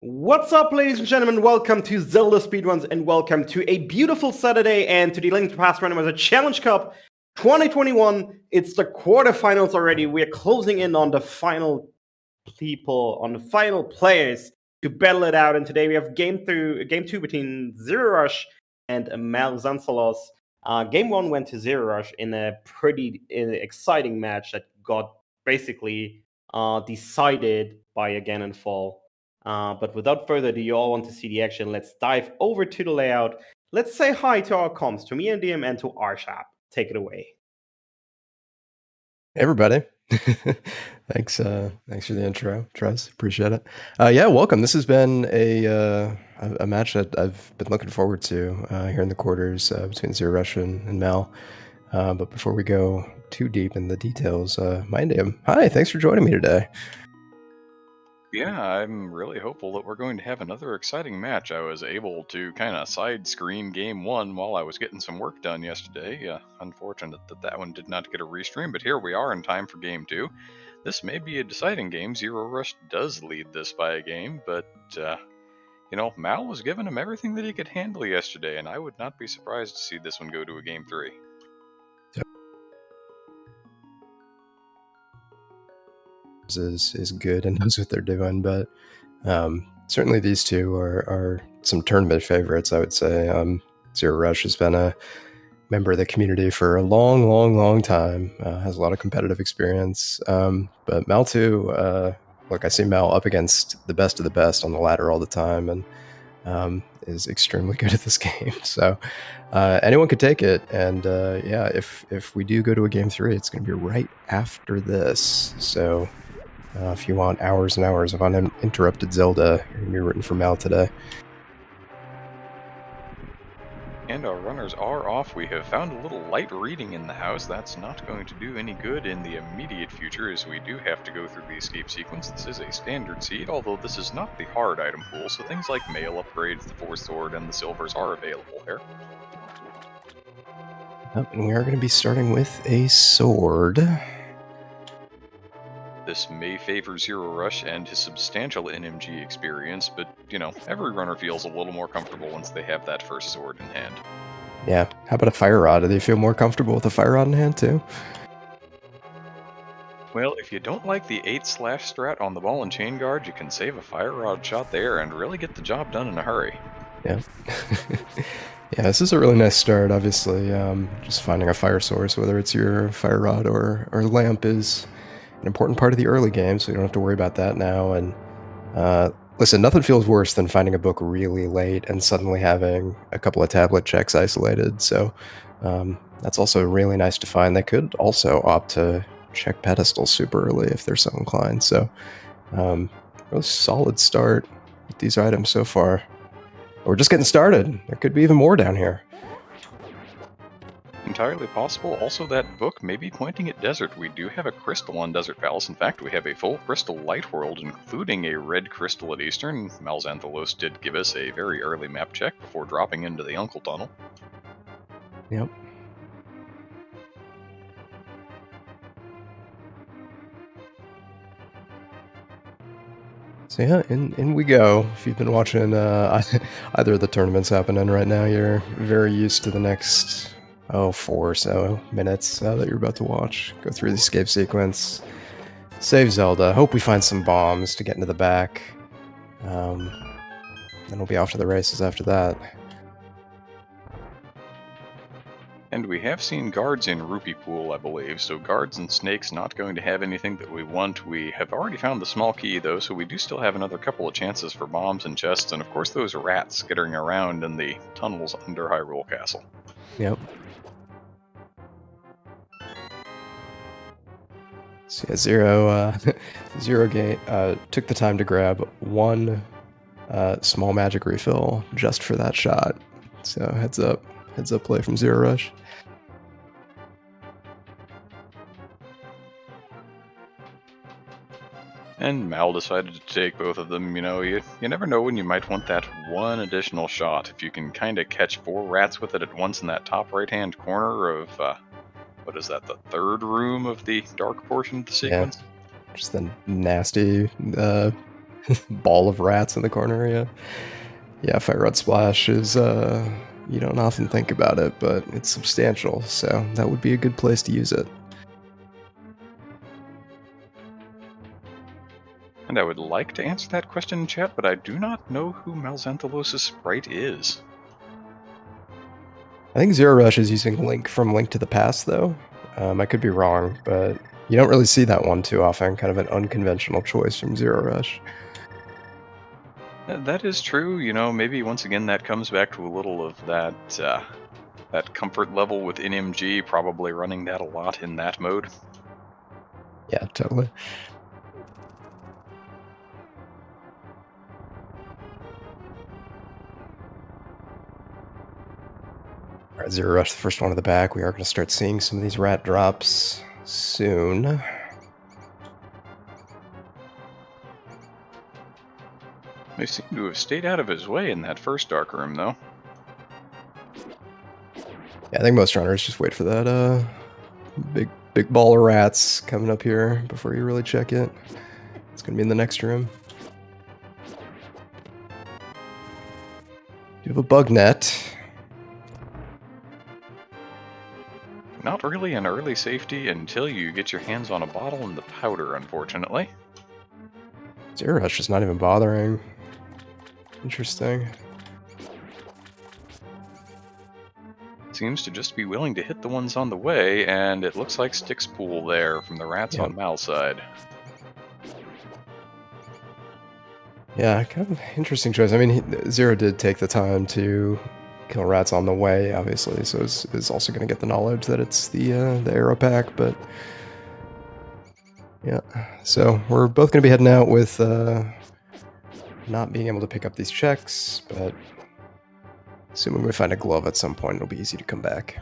What's up, ladies and gentlemen? Welcome to ZeldaSpeedRuns and welcome to a beautiful Saturday and to the Link to Past Randomizer Challenge Cup 2021. It's the quarterfinals already. We're closing in on the final players to battle it out. And today we have game two between zer0rush and MalXantholos. Game one went to zer0rush in a pretty exciting match that got basically decided by a Ganon fall. But without further ado, you all want to see the action. Let's dive over to the layout. Let's say hi to our comms, to me and DM and to Arshap. Take it away. Hey everybody. Thanks for the intro, Trez. Appreciate it. Yeah, welcome. This has been a match that I've been looking forward to here in the quarters between zer0rush and Mal. But before we go too deep in the details, my name. Hi, thanks for joining me today. Yeah, I'm really hopeful that we're going to have another exciting match. I was able to kind of side screen game one while I was getting some work done yesterday. Unfortunate that one did not get a restream, but here we are in time for game two. This may be a deciding game. zer0rush does lead this by a game, but, Mal was giving him everything that he could handle yesterday, and I would not be surprised to see this one go to a game three. Is good and knows what they're doing, but certainly these two are some tournament favorites, I would say. zer0rush has been a member of the community for a long time, has a lot of competitive experience, but Mal too, look, I see Mal up against the best of the best on the ladder all the time, and is extremely good at this game, so anyone could take it. And yeah, if we do go to a game three, it's going to be right after this, so if you want hours and hours of uninterrupted Zelda, you're going to be rooting for Mal today. And our runners are off. We have found a little light reading in the house. That's not going to do any good in the immediate future, as we do have to go through the escape sequence. This is a standard seed, although this is not the hard item pool, so things like mail upgrades, the Force Sword, and the silvers are available here. And we are going to be starting with a sword. This may favor zer0rush and his substantial NMG experience, but, every runner feels a little more comfortable once they have that first sword in hand. Yeah, how about a fire rod? Do they feel more comfortable with a fire rod in hand too? Well, if you don't like the 8/ strat on the ball and chain guard, you can save a fire rod shot there and really get the job done in a hurry. Yeah. Yeah, this is a really nice start, obviously. Just finding a fire source, whether it's your fire rod or lamp, is an important part of the early game, so you don't have to worry about that now. And listen, nothing feels worse than finding a book really late and suddenly having a couple of tablet checks isolated, so that's also really nice to find. They could also opt to check pedestals super early if they're so inclined, so really solid start with these items so far. We're just getting started. There could be even more down here. Entirely possible. Also, that book may be pointing at desert. We do have a crystal on Desert Palace. In fact, we have a full crystal light world, including a red crystal at Eastern. MalXantholos did give us a very early map check before dropping into the Uncle Tunnel. Yep. So yeah, in we go. If you've been watching either of the tournaments happening right now, you're very used to the next 4 or so minutes that you're about to watch. Go through the escape sequence, save Zelda, hope we find some bombs to get into the back. Then we'll be off to the races after that. And we have seen guards in Rupee Pool, I believe, so guards and snakes not going to have anything that we want. We have already found the small key, though, so we do still have another couple of chances for bombs and chests, and of course those rats skittering around in the tunnels under Hyrule Castle. Yep. So yeah, Zero Gate took the time to grab one small magic refill just for that shot. So heads up play from zer0rush. And Mal decided to take both of them. You never know when you might want that one additional shot. If you can kind of catch 4 rats with it at once in that top right-hand corner of, what is that, the third room of the dark portion of the sequence? Yeah, just the nasty ball of rats in the corner. Yeah. Fire Rod Splash is you don't often think about it, but it's substantial, so that would be a good place to use it. And I would like to answer that question in chat, but I do not know who MalXantholos' sprite is. I think zer0rush is using Link from Link to the Past, though. I could be wrong, but you don't really see that one too often. Kind of an unconventional choice from zer0rush. That is true. You know, maybe once again that comes back to a little of that that comfort level with NMG, probably running that a lot in that mode. Yeah, totally. All right, zer0rush, the first one to the back. We are going to start seeing some of these rat drops soon. They seem to have stayed out of his way in that first dark room, though. Yeah, I think most runners just wait for that big ball of rats coming up here before you really check it. It's going to be in the next room. You have a bug net. Not really an early safety until you get your hands on a bottle and the powder, unfortunately. zer0rush is not even bothering. Interesting. Seems to just be willing to hit the ones on the way, and it looks like Sticks Pool there from the rats on Mal's side. Yeah, kind of interesting choice. I mean, Zero did take the time to kill rats on the way, obviously, so is also going to get the knowledge that it's the arrow pack, but yeah. So we're both going to be heading out with not being able to pick up these checks, but assuming we find a glove at some point, it'll be easy to come back.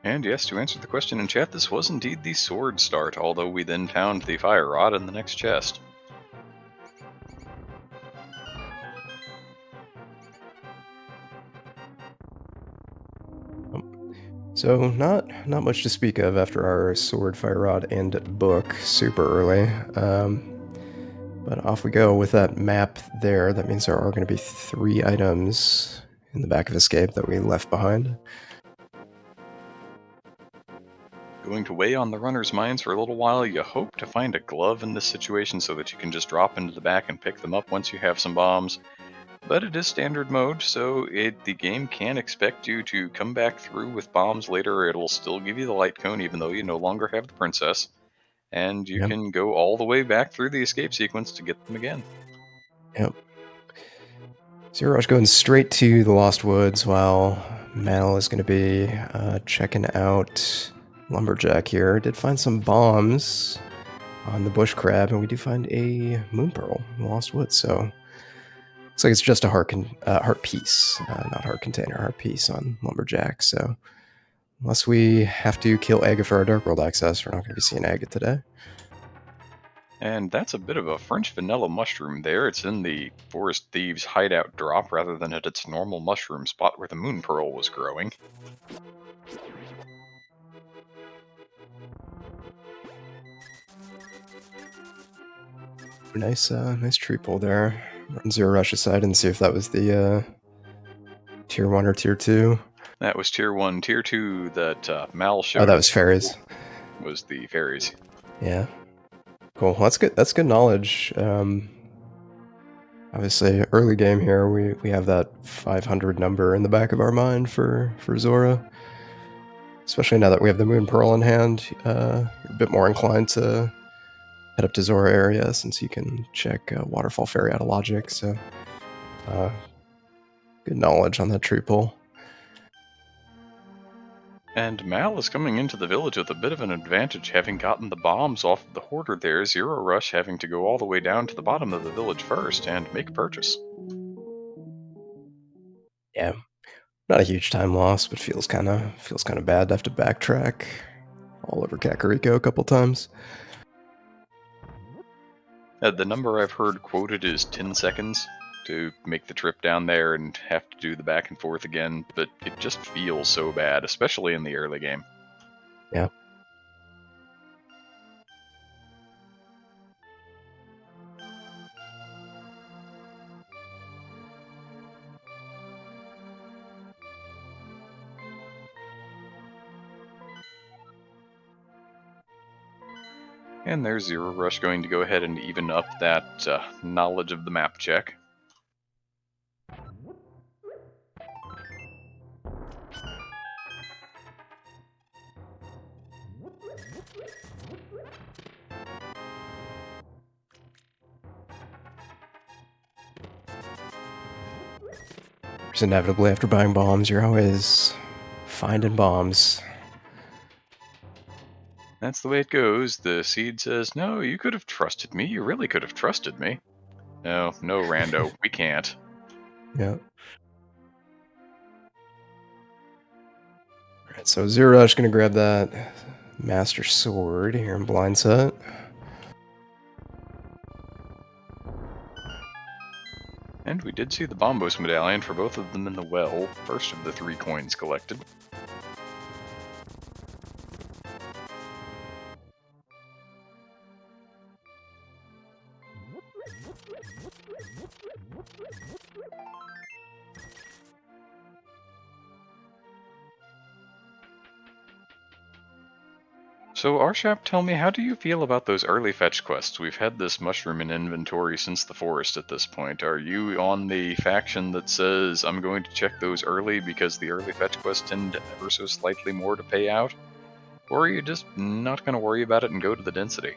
And yes, to answer the question in chat, this was indeed the sword start, although we then found the fire rod in the next chest. So not much to speak of after our sword, fire rod, and book super early. But off we go with that map there. That means there are going to be 3 items in the back of Escape that we left behind. Going to weigh on the runner's minds for a little while. You hope to find a glove in this situation so that you can just drop into the back and pick them up once you have some bombs. But it is standard mode, so the game can expect you to come back through with bombs later. It'll still give you the light cone even though you no longer have the princess. And you can go all the way back through the escape sequence to get them again. Yep. zer0rush going straight to the Lost Woods while Mal is going to be checking out Lumberjack here. Did find some bombs on the bush crab, and we do find a moon pearl in the Lost Woods, so looks like it's just a heart piece, not heart container, heart piece on Lumberjack. So unless we have to kill Aga for our Dark World access, we're not going to be seeing Aga today. And that's a bit of a French vanilla mushroom there. It's in the Forest Thieves hideout drop rather than at its normal mushroom spot where the moon pearl was growing. Nice tree pull there. Run zer0rush aside and see if that was the tier 1 or tier 2. That was tier 1. Tier 2 that Mal showed. Oh, that was fairies. Was the fairies. Yeah. Cool. Well, that's good. That's good knowledge. Obviously, early game here, we have that 500 number in the back of our mind for Zora. Especially now that we have the Moon Pearl in hand, you're a bit more inclined to head up to Zora area since you can check Waterfall Fairy out of logic. So, good knowledge on that tree pull. And Mal is coming into the village with a bit of an advantage, having gotten the bombs off of the hoarder there. zer0rush having to go all the way down to the bottom of the village first and make a purchase. Yeah, not a huge time loss, but feels kind of bad to have to backtrack all over Kakariko a couple times. The number I've heard quoted is 10 seconds to make the trip down there and have to do the back and forth again, but it just feels so bad, especially in the early game. Yeah. And there's zer0rush going to go ahead and even up that knowledge of the map check. Because inevitably, after buying bombs, you're always finding bombs. That's the way it goes. The seed says, no, you could have trusted me. You really could have trusted me. No, Rando, we can't. Yeah. Alright, so zer0rush gonna grab that Master Sword here in blind set. And we did see the Bombos medallion for both of them in the well, first of the 3 coins collected. So Arshap, tell me, how do you feel about those early fetch quests? We've had this mushroom in inventory since the forest at this point. Are you on the faction that says, I'm going to check those early because the early fetch quests tend ever so slightly more to pay out? Or are you just not going to worry about it and go to the density?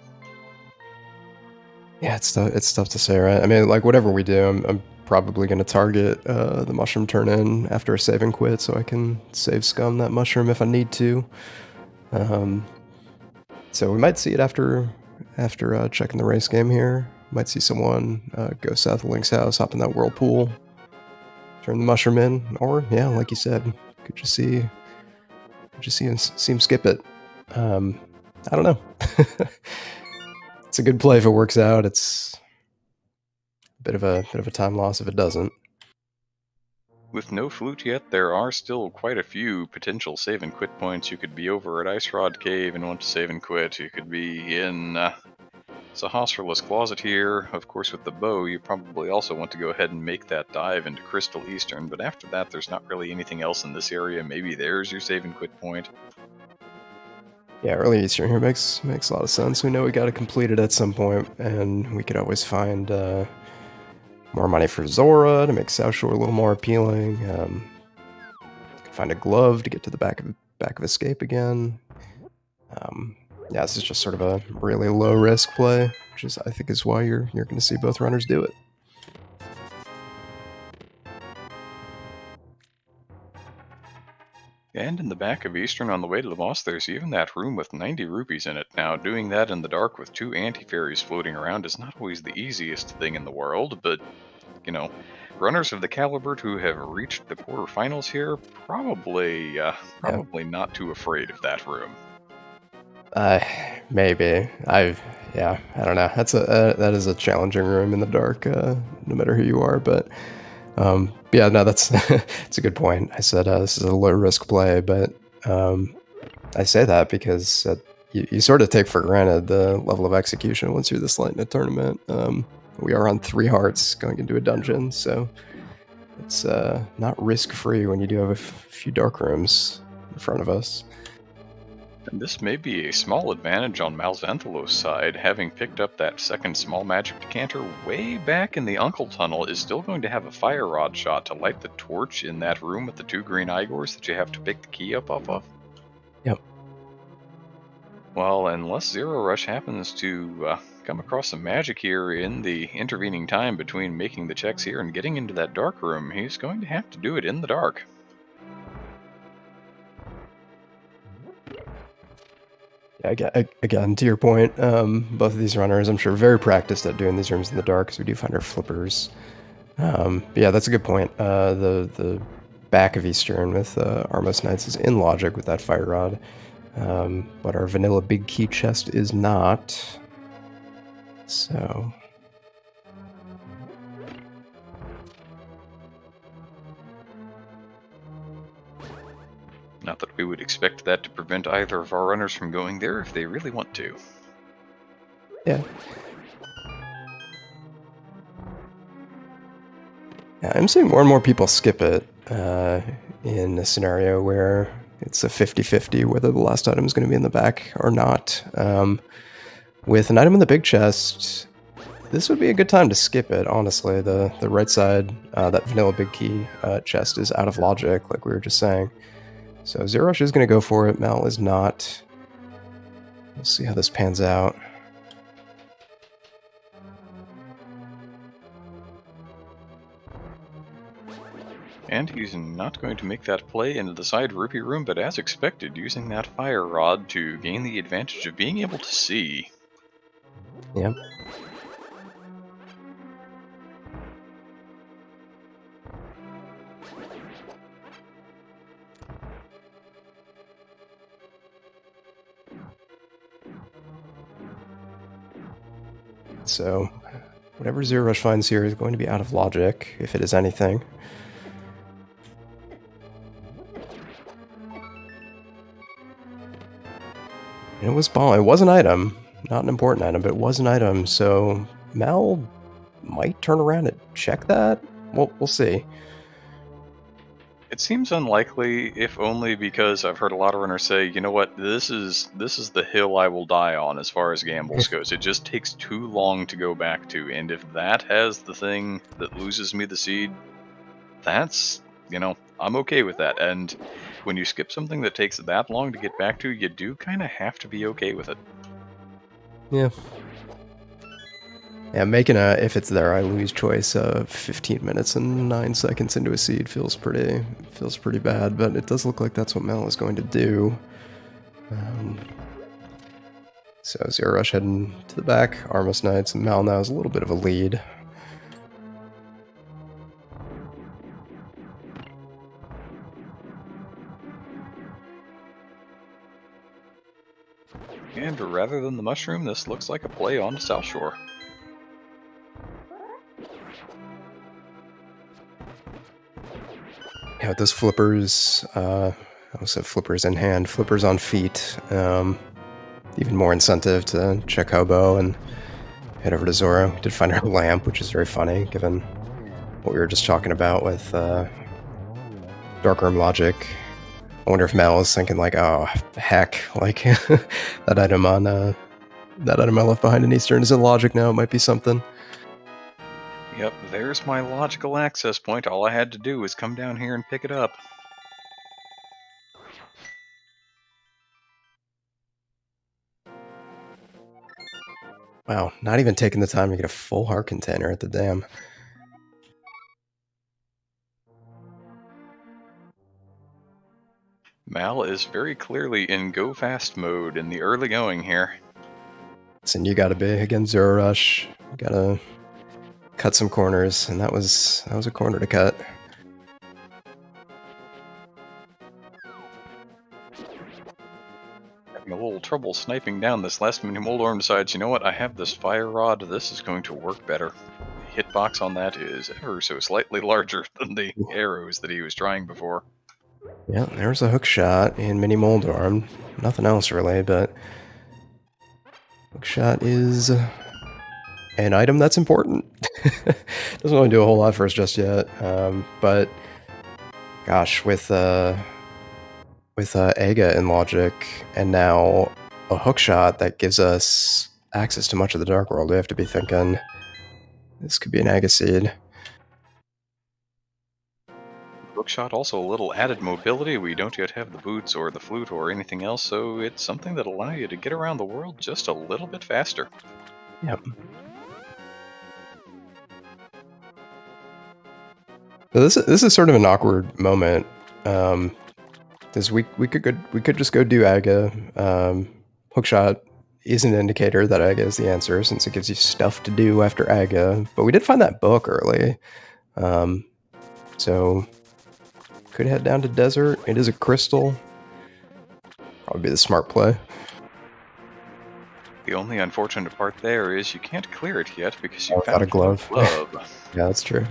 Yeah, it's tough to say, right? I mean, like, whatever we do, I'm probably going to target the mushroom turn-in after a save and quit so I can save scum that mushroom if I need to. So we might see it after checking the race game here. Might see someone go south of Link's house, hop in that whirlpool, turn the mushroom in, or yeah, like you said, could just see him skip it. I don't know. It's a good play if it works out. It's a bit of a time loss if it doesn't. With no flute yet, there are still quite a few potential save and quit points. You could be over at Ice Rod Cave and want to save and quit. You could be in Sahasrarla's Closet here. Of course, with the bow, you probably also want to go ahead and make that dive into Crystal Eastern, but after that, there's not really anything else in this area. Maybe there's your save and quit point. Yeah, early Eastern here makes a lot of sense. We know we got to complete it at some point, and we could always find more money for Zora to make South Shore a little more appealing. Find a glove to get to the back of Escape again. Yeah, this is just sort of a really low risk play, which is I think is why you're going to see both runners do it. And in the back of Eastern on the way to the boss, there's even that room with 90 rupees in it. Now, doing that in the dark with 2 anti-fairies floating around is not always the easiest thing in the world, but, you know, runners of the caliber who have reached the quarterfinals here, probably not too afraid of that room. Maybe. I don't know. That is a challenging room in the dark, no matter who you are, but yeah, no, that's it's a good point. I said this is a low risk play, but I say that because you sort of take for granted the level of execution once you're this late in a tournament. We are on 3 hearts going into a dungeon, so it's not risk free when you do have a few dark rooms in front of us. And this may be a small advantage on MalXantholos' side. Having picked up that second small magic decanter way back in the Uncle Tunnel is still going to have a fire rod shot to light the torch in that room with the 2 green Igors that you have to pick the key up off of. Yep. Well, unless zer0rush happens to come across some magic here in the intervening time between making the checks here and getting into that dark room, he's going to have to do it in the dark. Again, to your point, both of these runners, I'm sure, very practiced at doing these rooms in the dark, because we do find our flippers. But yeah, that's a good point. The back of Eastern with Armos Knights is in logic with that fire rod, but our vanilla big key chest is not. So. Not that we would expect that to prevent either of our runners from going there if they really want to. Yeah. Yeah, I'm seeing more and more people skip it in a scenario where it's a 50-50 whether the last item is going to be in the back or not. With an item in the big chest, this would be a good time to skip it, honestly. The right side, that vanilla big key chest is out of logic, like we were just saying. So zer0rush is going to go for it. Mal is not. We'll see how this pans out. And he's not going to make that play into the side rupee room, but as expected, using that fire rod to gain the advantage of being able to see. Yep. So, whatever zer0rush finds here is going to be out of logic, if it is anything. And it was bomb. It was an item, not an important item, but it was an item. So Mal might turn around and check that. We'll see. It seems unlikely, if only because I've heard a lot of runners say, you know what, this is the hill I will die on as far as gambles goes. It just takes too long to go back to, and if that has the thing that loses me the seed, that's, I'm okay with that. And when you skip something that takes that long to get back to, you do kind of have to be okay with it. Yeah. Yeah, making a if it's there I lose choice of 15 minutes and 9 seconds into a seed feels pretty bad, but it does look like that's what Mal is going to do. So zer0rush heading to the back, Armos Knights, and Mal now has a little bit of a lead. And rather than the mushroom, this looks like a play on the South Shore. Yeah, with those flippers, I also have flippers in hand, flippers on feet. Even more incentive to check Hobo and head over to Zoro. We did find our lamp, which is very funny, given what we were just talking about with Darkroom logic. I wonder if Mal is thinking like, oh heck, like that item I left behind in Eastern is in logic now. It might be something. Yep, there's my logical access point. All I had to do was come down here and pick it up. Wow, not even taking the time to get a full heart container at the dam. Mal is very clearly in go fast mode in the early going here. And you gotta be against zer0rush. You gotta cut some corners, and that was a corner to cut. Having a little trouble sniping down this last mini Moldorm decides, you know what, I have this fire rod, this is going to work better. The hitbox on that is ever so slightly larger than the arrows that he was trying before. Yeah, there's a hook shot in mini Moldorm. Nothing else really, but hook shot is an item that's important. Doesn't really do a whole lot for us just yet, but gosh, with Aga in logic, and now a hook shot that gives us access to much of the Dark World, we have to be thinking this could be an Aga seed. Hookshot also a little added mobility. We don't yet have the boots or the flute or anything else, so it's something that'll allow you to get around the world just a little bit faster. Yep. So this is sort of an awkward moment. Because we could just go do Aga. Hookshot is an indicator that Aga is the answer, since it gives you stuff to do after Aga. But we did find that book early, so could head down to desert. It is a crystal. Probably be the smart play. The only unfortunate part there is you can't clear it yet because you found a glove. Yeah, that's true.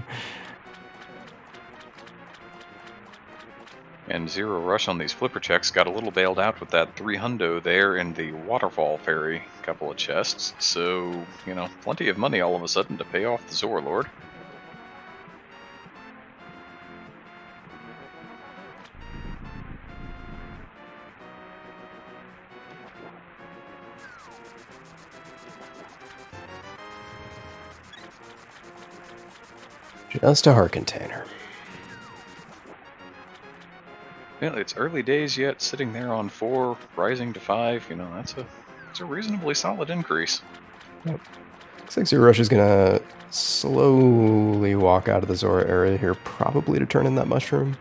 And zer0rush on these flipper checks got a little bailed out with that 300 there in the waterfall ferry couple of chests. So, plenty of money all of a sudden to pay off the Zor Lord. Just a heart container. Well, it's early days yet, sitting there on 4, rising to 5, that's a reasonably solid increase. Yep. Looks like zer0rush is going to slowly walk out of the Zora area here, probably to turn in that mushroom.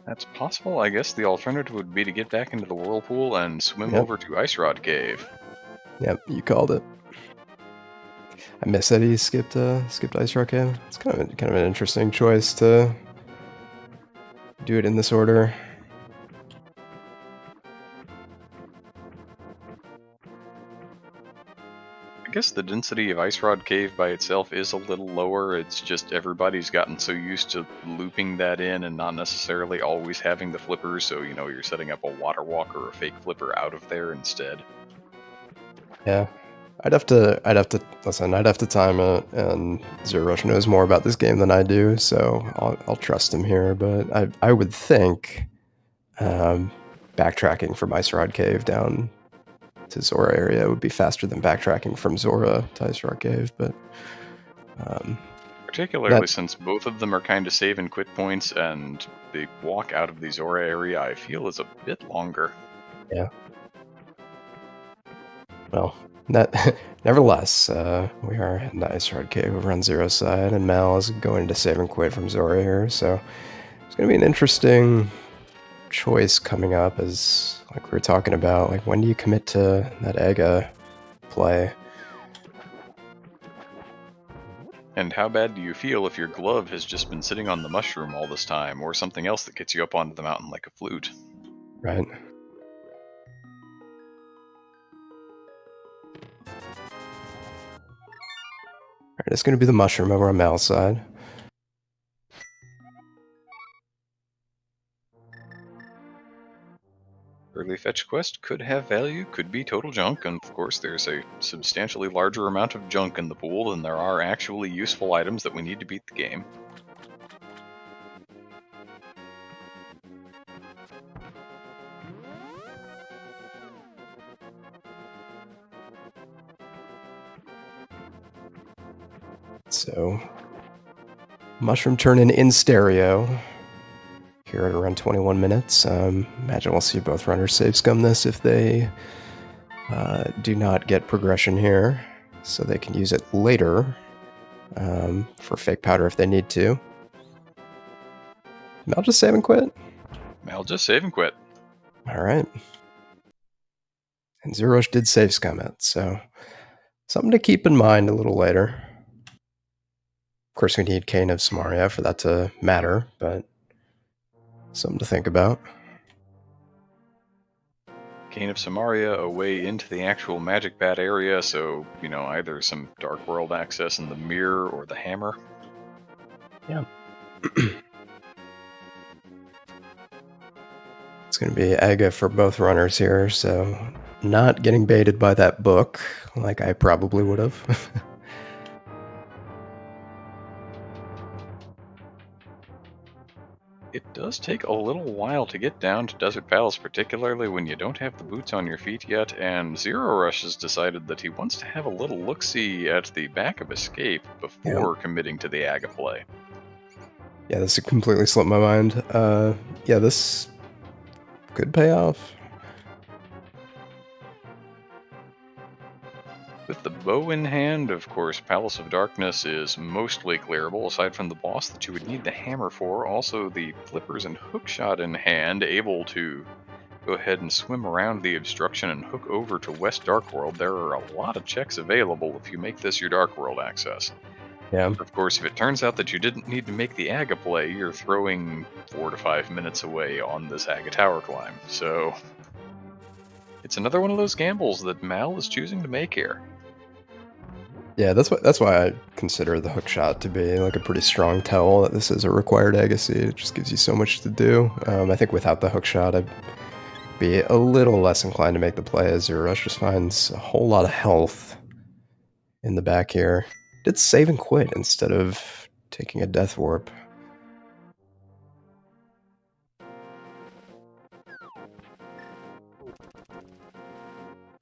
That's possible. I guess the alternative would be to get back into the whirlpool and swim over to Ice Rod Cave. Yep, you called it. I miss that he skipped Ice Rock Cave. It's kind of an interesting choice to do it in this order. I guess the density of Ice Rod Cave by itself is a little lower. It's just everybody's gotten so used to looping that in and not necessarily always having the flippers, so you're setting up a water walk or a fake flipper out of there instead. Yeah. I'd have to time it, and zer0rush knows more about this game than I do, so I'll trust him here. But I would think backtracking from Ice Rod Cave down to Zora area would be faster than backtracking from Zora to Ice Rod Cave. But particularly since both of them are kind of save and quit points, and the walk out of the Zora area I feel is a bit longer. Yeah. Well, nevertheless, we are at Ice Rod Cave over on Zero's side, and Mal is going to save and quit from Zora here, so it's going to be an interesting choice coming up, as like we were talking about, like when do you commit to that Aga play? And how bad do you feel if your glove has just been sitting on the mushroom all this time, or something else that gets you up onto the mountain like a flute? Right. Alright, it's going to be the mushroom over on Mal's side. Early fetch quest could have value, could be total junk, and of course there's a substantially larger amount of junk in the pool than there are actually useful items that we need to beat the game. So, mushroom turn in stereo here at around 21 minutes. Imagine we'll see both runners save scum this if they do not get progression here, so they can use it later for fake powder if they need to. Mal just save and quit? Mal just save and quit. Alright. And zer0rush did save scum it, so something to keep in mind a little later. Of course, we need Cane of Samaria for that to matter, but something to think about. Cane of Samaria, a way into the actual Magic Bat area, so, either some Dark World access in the mirror or the hammer. Yeah. It's going to be Aga for both runners here, so not getting baited by that book like I probably would have. It does take a little while to get down to Desert Palace, particularly when you don't have the boots on your feet yet, and zer0rush has decided that he wants to have a little look-see at the back of Escape before committing to the Aga play. Yeah, this completely slipped my mind. Yeah, this could pay off. With the bow in hand, of course, Palace of Darkness is mostly clearable, aside from the boss that you would need the hammer for. Also, the flippers and hookshot in hand, able to go ahead and swim around the obstruction and hook over to West Dark World. There are a lot of checks available if you make this your Dark World access. Yeah. Of course, if it turns out that you didn't need to make the Aga play, you're throwing 4 to 5 minutes away on this Aga tower climb. So, it's another one of those gambles that Mal is choosing to make here. Yeah, that's why I consider the hookshot to be like a pretty strong tell that this is a required Agassi. It just gives you so much to do. I think without the hookshot, I'd be a little less inclined to make the play, as zer0rush just finds a whole lot of health in the back here. Did save and quit instead of taking a death warp.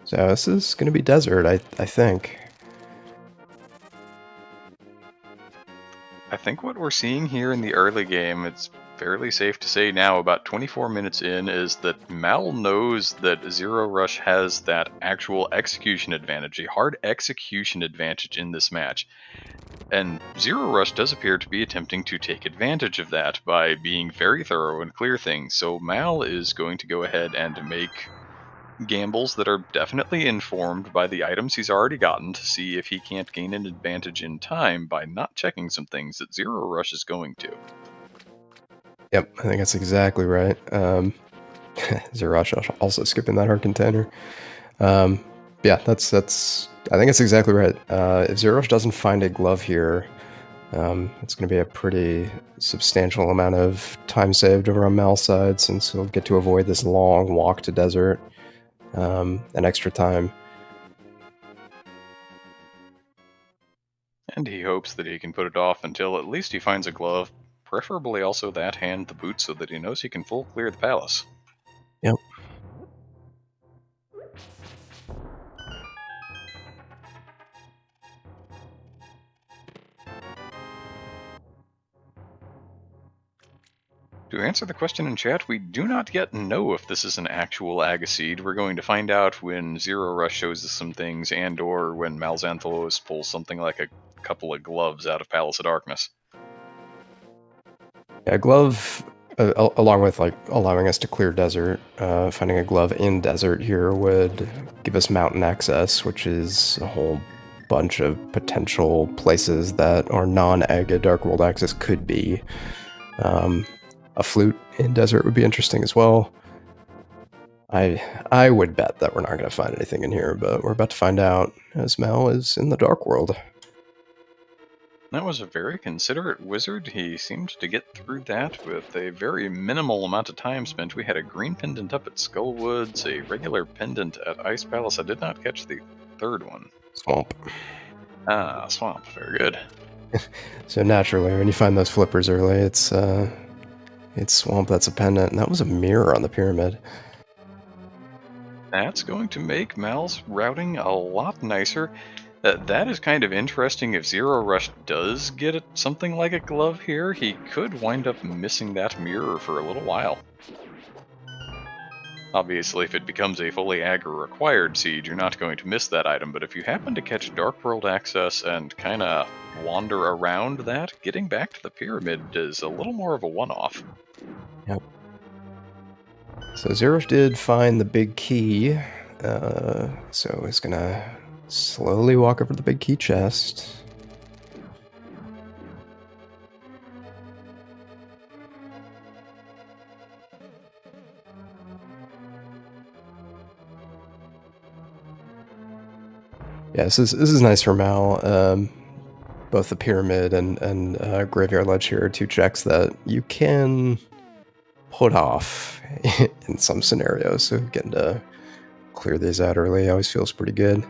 So this is going to be desert, I think. I think what we're seeing here in the early game, it's fairly safe to say now, about 24 minutes in, is that Mal knows that zer0rush has that actual execution advantage, a hard execution advantage in this match. And zer0rush does appear to be attempting to take advantage of that by being very thorough and clear things. So Mal is going to go ahead and make gambles that are definitely informed by the items he's already gotten to see if he can't gain an advantage in time by not checking some things that zer0rush is going to. Yep, I think that's exactly right. zer0rush also skipping that hard container. Yeah, that's. I think it's exactly right. If zer0rush doesn't find a glove here, it's going to be a pretty substantial amount of time saved over on Mal's side, since he'll get to avoid this long walk to desert, and extra time. And he hopes that he can put it off until at least he finds a glove, preferably also that and the boot, so that he knows he can full clear the palace. Yep. To answer the question in chat, we do not yet know if this is an actual Agaseed. We're going to find out when zer0rush shows us some things, and or when MalXantholos pulls something like a couple of gloves out of Palace of Darkness. Yeah, glove, along with like allowing us to clear desert, finding a glove in desert here would give us mountain access, which is a whole bunch of potential places that our non-Aga Dark World access could be. A flute in desert would be interesting as well. I would bet that we're not going to find anything in here, but we're about to find out, as Mal is in the Dark World. That was a very considerate wizard. He seemed to get through that with a very minimal amount of time spent. We had a green pendant up at Skullwoods, a regular pendant at Ice Palace. I did not catch the third one. Swamp. Ah, Swamp. Very good. So naturally, when you find those flippers early, it's Swamp that's a pendant, and that was a mirror on the pyramid. That's going to make Mal's routing a lot nicer. That is kind of interesting. If zer0rush does get something like a glove here, he could wind up missing that mirror for a little while. Obviously, if it becomes a fully aggro-required siege, you're not going to miss that item, but if you happen to catch Dark World access and kind of wander around that, getting back to the pyramid is a little more of a one-off. Yep. So zer0rush did find the big key, so he's gonna slowly walk over to the big key chest. Yeah, this is nice for Mal. Both the pyramid and graveyard ledge here are two checks that you can put off in some scenarios. So getting to clear these out early always feels pretty good.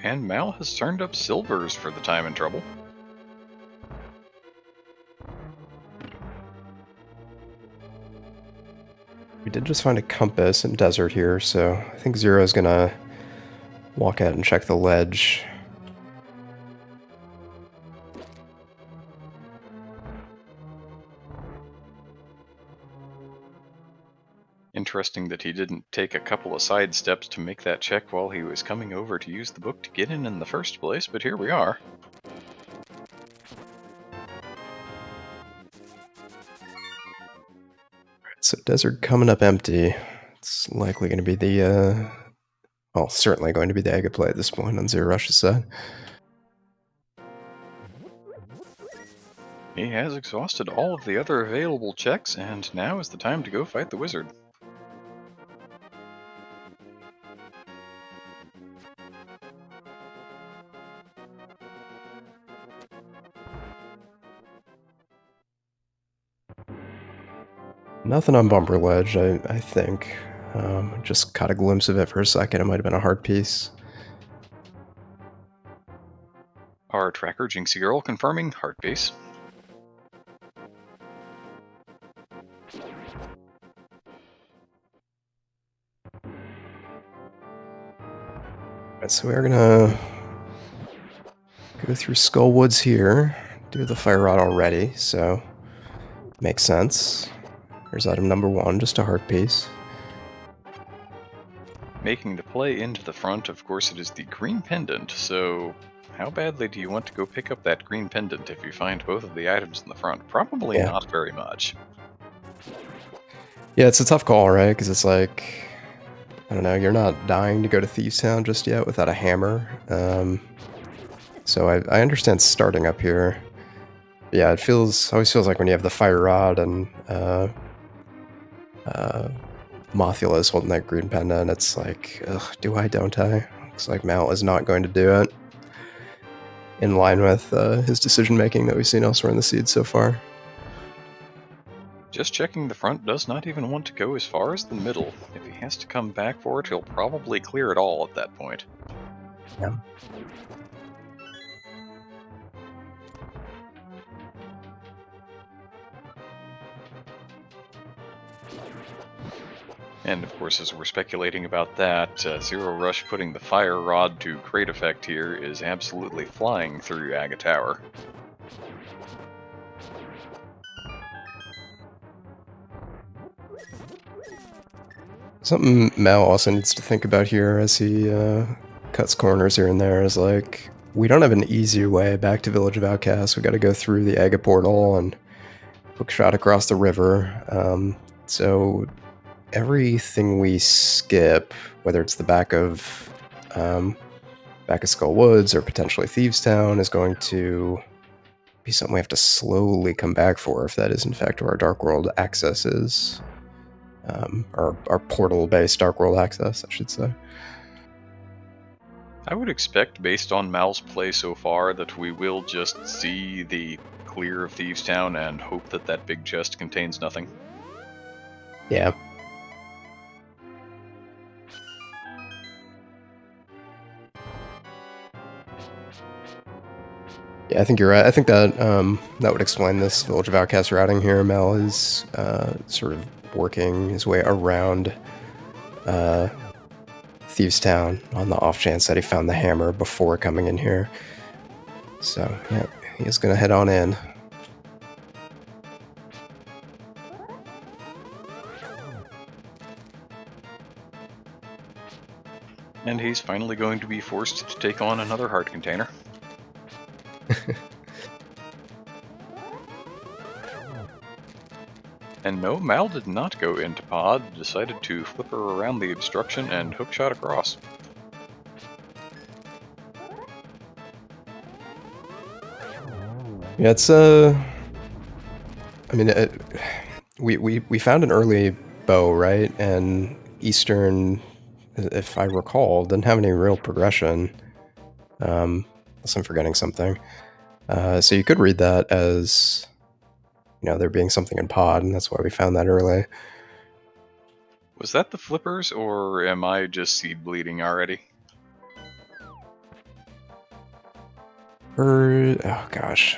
And Mal has turned up silvers for the time in trouble. We did just find a compass in desert here, so I think Zero's gonna walk out and check the ledge. Interesting that he didn't take a couple of side steps to make that check while he was coming over to use the book to get in the first place, but here we are. So desert coming up empty. It's likely going to be the, well, certainly going to be the Aga play at this point on zer0rush's side. He has exhausted all of the other available checks, and now is the time to go fight the wizard. Nothing on bumper ledge, I think. Just caught a glimpse of it for a second. It might have been a hard piece. Our tracker, Jinxie Girl, confirming heart base. Alright, so we're gonna go through Skullwoods here. Do the fire rod already, so makes sense. Here's item number 1, just a heart piece. Making the play into the front, of course, it is the green pendant, so how badly do you want to go pick up that green pendant if you find both of the items in the front? Probably not very much. Yeah, it's a tough call, right? Because it's like, I don't know, you're not dying to go to Thieves Town just yet without a hammer. So I understand starting up here. Yeah, it always feels like when you have the fire rod and Mothula holding that green pendant, it's like, ugh, do I, don't I? Looks like Mal is not going to do it. In line with his decision-making that we've seen elsewhere in the seed so far. Just checking the front does not even want to go as far as the middle. If he has to come back for it, he'll probably clear it all at that point. Yeah. And of course, as we're speculating about that, zer0rush putting the fire rod to great effect here is absolutely flying through Aga Tower. Something Mal also needs to think about here as he cuts corners here and there is like, we don't have an easy way back to Village of Outcasts. We got to go through the Aga portal and hook shot across the river. So everything we skip, whether it's the back of Skull Woods or potentially Thieves Town, is going to be something we have to slowly come back for if that is in fact where our Dark World access is. Our portal-based Dark World access, I should say. I would expect, based on Mal's play so far, that we will just see the clear of Thieves Town and hope that that big chest contains nothing. Yeah. Yeah, I think you're right. I think that that would explain this Village of Outcasts routing here. Mal is sort of working his way around Thieves Town on the off chance that he found the hammer before coming in here. So, yeah, he's going to head on in. And he's finally going to be forced to take on another heart container. And no, Mal did not go into pod, decided to flip her around the obstruction and hookshot across. Yeah, it's I mean, we found an early bow, right? And Eastern, if I recall, didn't have any real progression. Unless I'm forgetting something. So you could read that as, you know, there being something in pod, and that's why we found that early. Was that the flippers, or am I just seed bleeding already? Oh gosh.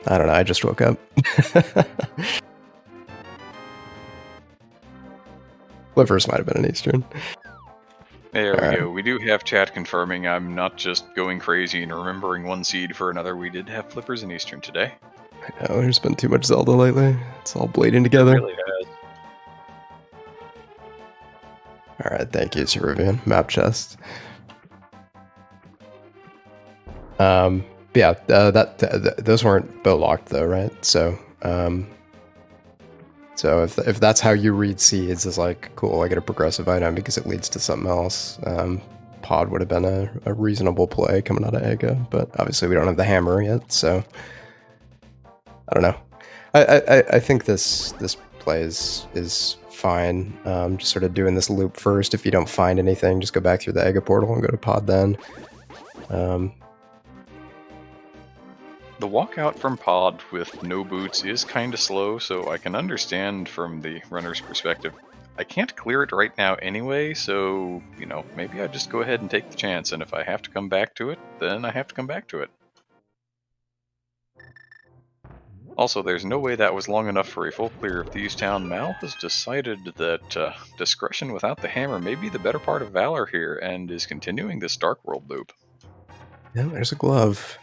I don't know, I just woke up. Flippers might have been an Eastern. There we go. We do have chat confirming I'm not just going crazy and remembering one seed for another. We did have flippers in Eastern today. I know, there's been too much Zelda lately. It's all bleeding together. It really has. Alright, thank you, Ceruvian. Map chest. Yeah, those weren't bow locked though, right? So, so if that's how you read seeds, it's like, cool, I get a progressive item because it leads to something else. Pod would have been a reasonable play coming out of Aga, but obviously we don't have the hammer yet, so I don't know. I think this play is fine. Just sort of doing this loop first. If you don't find anything, just go back through the Aga portal and go to pod then. The walkout from pod with no boots is kind of slow, so I can understand from the runner's perspective. I can't clear it right now anyway, so, you know, maybe I just go ahead and take the chance, and if I have to come back to it, then I have to come back to it. Also, there's no way that was long enough for a full clear of Thieves Town. Mal has decided that discretion without the hammer may be the better part of valor here, and is continuing this Dark World loop. Yeah, there's a glove.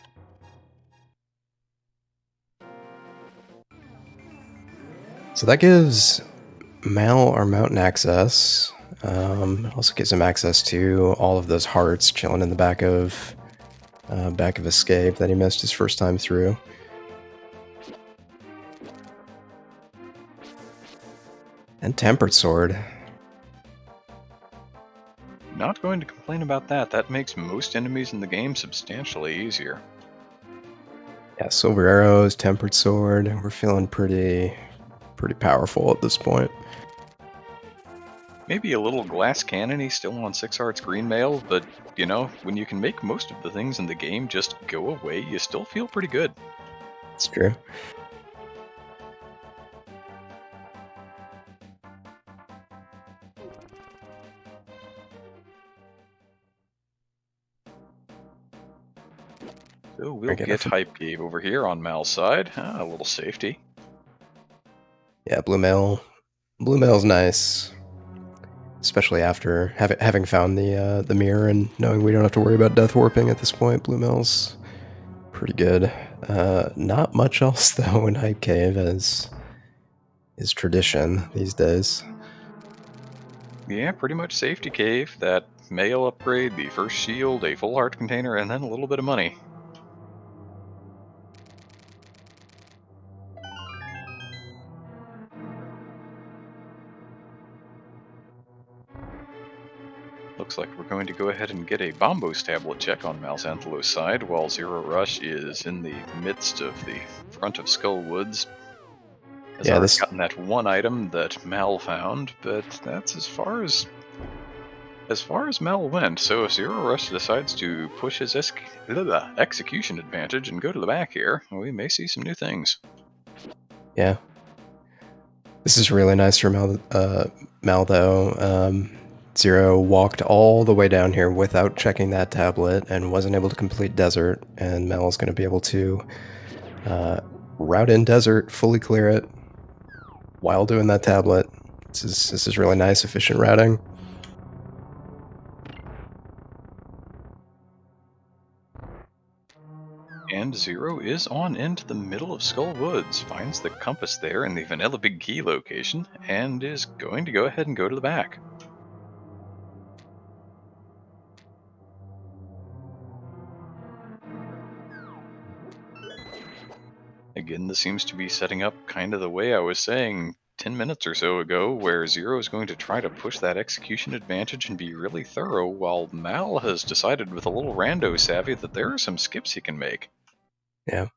So that gives Mal our mountain access. Also gives him access to all of those hearts chilling in the back of Escape that he missed his first time through. And Tempered Sword. Not going to complain about that. That makes most enemies in the game substantially easier. Yeah, Silver Arrows, Tempered Sword. We're feeling pretty powerful at this point. Maybe a little glass cannony still on 6 hearts green mail, but, you know, when you can make most of the things in the game just go away, you still feel pretty good. It's true. So we'll get Hype Cave over here on Mal's side. A little safety. Yeah, Blue Mail's nice. Especially after having found the mirror and knowing we don't have to worry about death warping at this point. Blue Mail's pretty good. Not much else though in Hype Cave as is tradition these days. Yeah, pretty much safety cave, that mail upgrade, the first shield, a full heart container, and then a little bit of money. Looks like we're going to go ahead and get a Bombos tablet check on MalXantholos' side, while zer0rush is in the midst of the front of Skullwoods. Has already gotten that one item that Mal found, but that's as far as Mal went. So if zer0rush decides to push his execution advantage and go to the back here, we may see some new things. Yeah. This is really nice for Mal though. Zero walked all the way down here without checking that tablet and wasn't able to complete Desert, and Mal's going to be able to route in Desert, fully clear it, while doing that tablet. This is really nice, efficient routing. And Zero is on into the middle of Skullwoods, finds the compass there in the Vanilla Big Key location, and is going to go ahead and go to the back. Again, this seems to be setting up kind of the way I was saying 10 minutes or so ago, where Zero is going to try to push that execution advantage and be really thorough, while Mal has decided with a little rando savvy that there are some skips he can make. Yeah.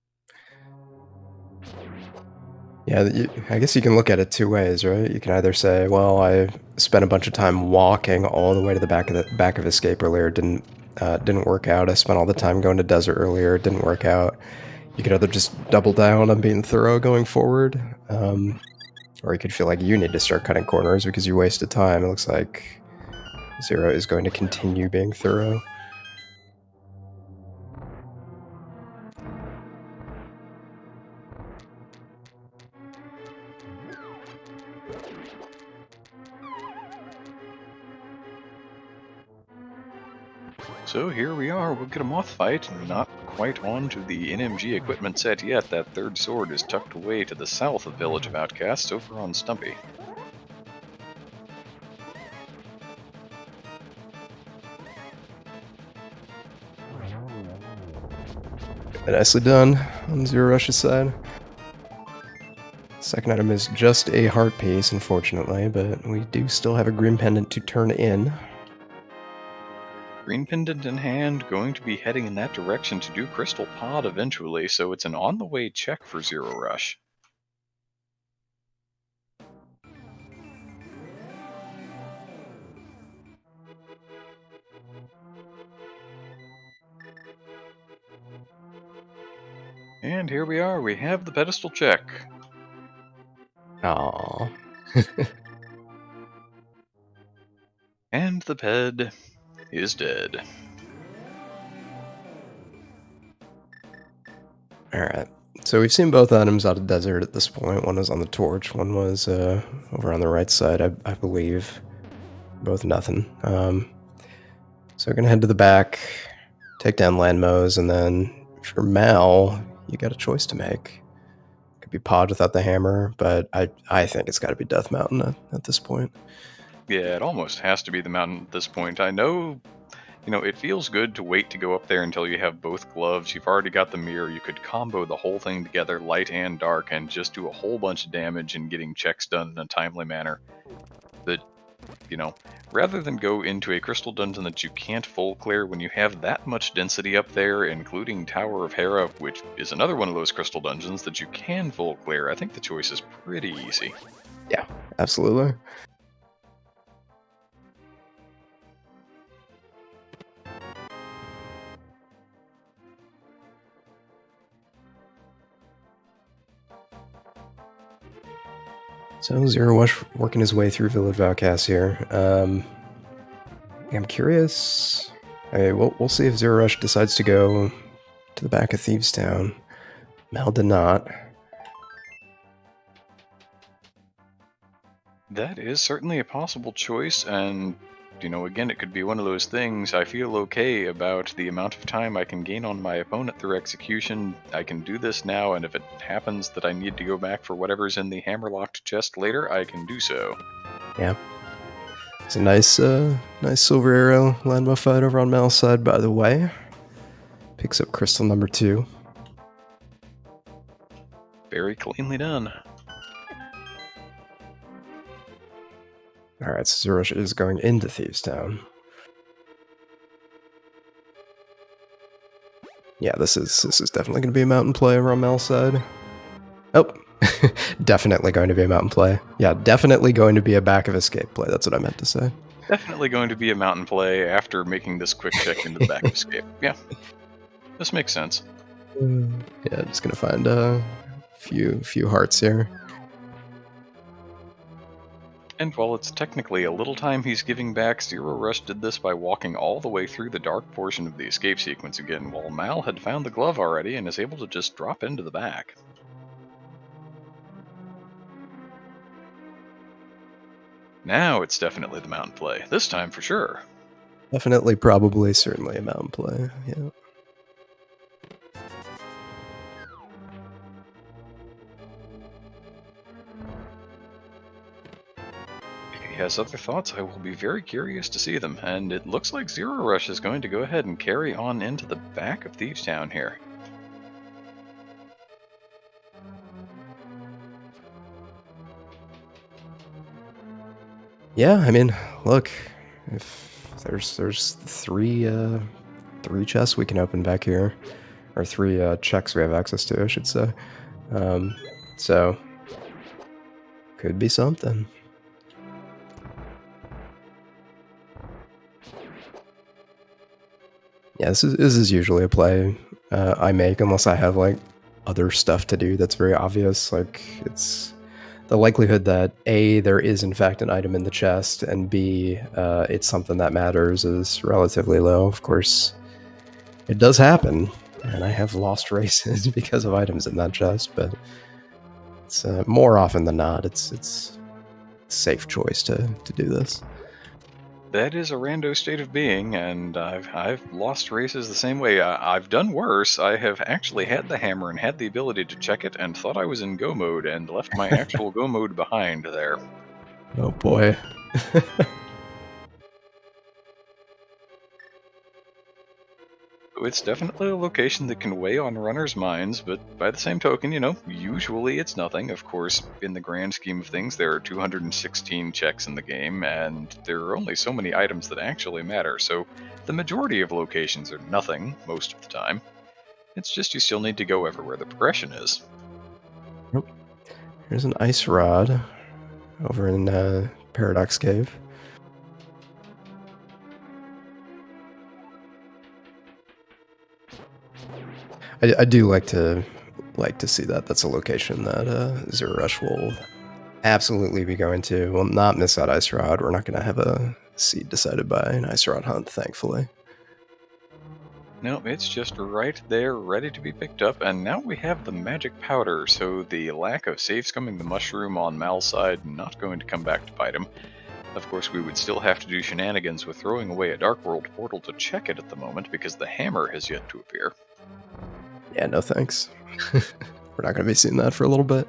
Yeah, I guess you can look at it two ways, right? You can either say, well, I spent a bunch of time walking all the way to the back of Escape earlier, didn't work out. I spent all the time going to Desert earlier, didn't work out. You could either just double down on being thorough going forward, or you could feel like you need to start cutting corners because you wasted time. It looks like Zero is going to continue being thorough. So here we are, we'll get a moth fight, not quite onto the NMG equipment set yet. That third sword is tucked away to the south of Village of Outcasts, over on Stumpy. Nicely done on zer0rush's side. Second item is just a heart piece, unfortunately, but we do still have a green pendant to turn in. Green pendant in hand, going to be heading in that direction to do Crystal Pod eventually, so it's an on-the-way check for zer0rush. And here we are, we have the pedestal check. Aww. And the ped is dead. Alright, So we've seen both items out of desert at this point. One was on the torch, one was over on the right side, I believe. Both nothing. So we're gonna head to the back, take down Landmos, and then if you're Mal, you got a choice to make. Could be Pod without the hammer, but I think it's got to be Death Mountain at this point. Yeah, it almost has to be the mountain at this point. I know, it feels good to wait to go up there until you have both gloves. You've already got the mirror. You could combo the whole thing together, light and dark, and just do a whole bunch of damage and getting checks done in a timely manner. But, rather than go into a crystal dungeon that you can't full clear when you have that much density up there, including Tower of Hera, which is another one of those crystal dungeons that you can full clear, I think the choice is pretty easy. Yeah, absolutely. So zer0rush working his way through Village Valkas here. I'm curious. We'll see if zer0rush decides to go to the back of Thieves Town. Mal did not. That is certainly a possible choice, and again, it could be one of those things. I feel okay about the amount of time I can gain on my opponent through execution. I can do this now, and if it happens that I need to go back for whatever's in the hammerlocked chest later, I can do so. Yeah. It's a nice Silver Arrow Landmo fight over on Mal's side, by the way. Picks up crystal number 2. Very cleanly done. Alright, so zer0rush is going into Thieves Town. Yeah, this is definitely going to be a mountain play over on Mal's side. Oh, definitely going to be a mountain play. Yeah, definitely going to be a back of escape play. That's what I meant to say. Definitely going to be a mountain play after making this quick check into the back of escape. Yeah, this makes sense. Yeah, just going to find a few hearts here. And while it's technically a little time he's giving back, zer0rush did this by walking all the way through the dark portion of the escape sequence again, while Mal had found the glove already and is able to just drop into the back. Now it's definitely the mountain play. This time for sure. Definitely, probably, certainly a mountain play, yeah. If he has other thoughts, I will be very curious to see them, and it looks like zer0rush is going to go ahead and carry on into the back of Thieves Town here. Yeah, I mean, look, if there's three chests we can open back here, or 3 checks we have access to, I should say. So could be something. Yeah, this is usually a play I make unless I have like other stuff to do that's very obvious. Like it's the likelihood that A, there is in fact an item in the chest, and B, it's something that matters is relatively low. Of course, it does happen, and I have lost races because of items in that chest, but it's more often than not, it's a safe choice to do this. That is a rando state of being, and I've lost races the same way. I've done worse. I have actually had the hammer and had the ability to check it and thought I was in go mode and left my actual go mode behind there. Oh boy. It's definitely a location that can weigh on runners' minds, but by the same token, usually it's nothing. Of course, in the grand scheme of things, there are 216 checks in the game, and there are only so many items that actually matter, so the majority of locations are nothing most of the time. It's just you still need to go everywhere the progression is. Nope. Here's an ice rod over in Paradox Cave. I do like to see that. That's a location that zer0rush will absolutely be going to. Will not miss that ice rod. We're not going to have a seed decided by an ice rod hunt, thankfully. No, it's just right there, ready to be picked up, and now we have the magic powder, so the lack of safe scumming the mushroom on Mal's side not going to come back to bite him. Of course, we would still have to do shenanigans with throwing away a Dark World portal to check it at the moment, because the hammer has yet to appear. Yeah, no thanks. We're not going to be seeing that for a little bit.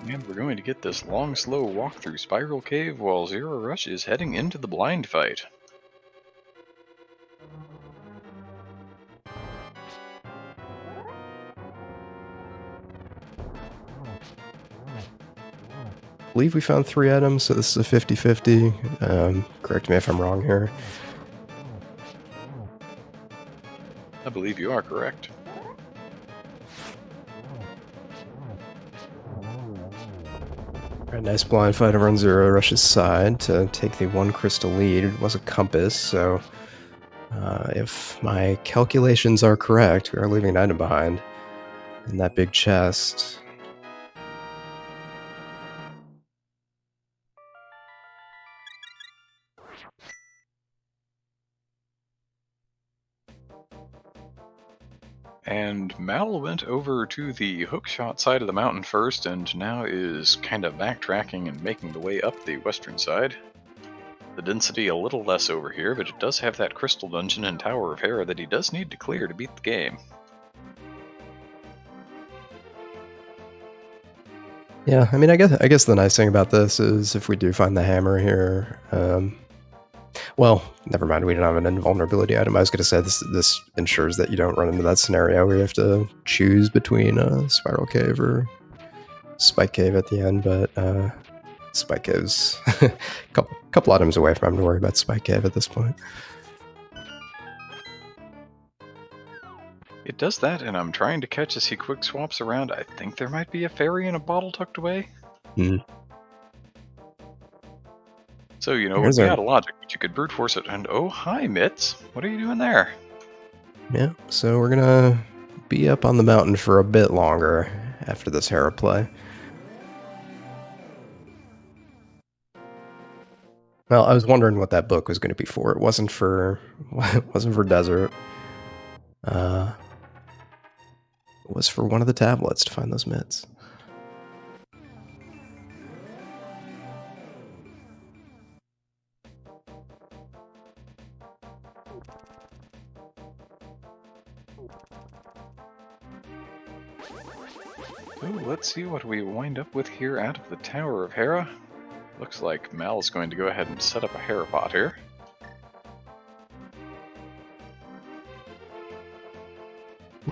And we're going to get this long, slow walk through Spiral Cave while zer0rush is heading into the blind fight. I believe we found 3 items, so this is a 50-50. Correct me if I'm wrong here. I believe you are correct. Alright, nice blind fight over on zer0rush's side to take the 1 crystal lead. It was a compass, so if my calculations are correct, we are leaving an item behind in that big chest. And Mal went over to the hookshot side of the mountain first, and now is kind of backtracking and making the way up the western side. The density a little less over here, but it does have that crystal dungeon and Tower of Hera that he does need to clear to beat the game. Yeah, I mean, I guess the nice thing about this is if we do find the hammer here, well, never mind, we don't have an invulnerability item. I was going to say this ensures that you don't run into that scenario where you have to choose between Spiral Cave or Spike Cave at the end, but Spike Cave's a couple items away from having to worry about Spike Cave at this point. It does that, and I'm trying to catch as he quick swaps around. I think there might be a fairy in a bottle tucked away. So, you know, it would be out of logic, but you could brute force it. And oh, hi, Mitz. What are you doing there? Yeah, so we're gonna be up on the mountain for a bit longer after this Hera play. Well, I was wondering what that book was going to be for. It wasn't for desert. It was for one of the tablets to find those mitts. Oh, let's see what we wind up with here out of the Tower of Hera. Looks like Mal's going to go ahead and set up a Hera pot here.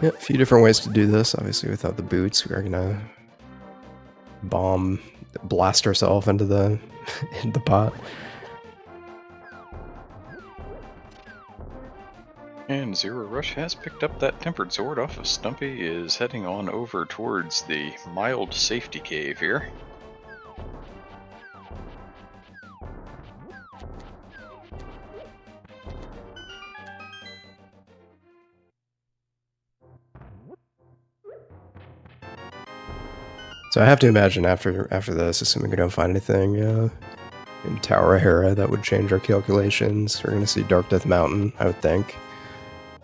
Yeah, a few different ways to do this. Obviously, without the boots, we are gonna blast ourselves into the pot. And zer0rush has picked up that tempered sword off of Stumpy, is heading on over towards the mild safety cave here. So I have to imagine after this, assuming we don't find anything in Tower of Hera that would change our calculations, we're going to see Dark Death Mountain, I would think.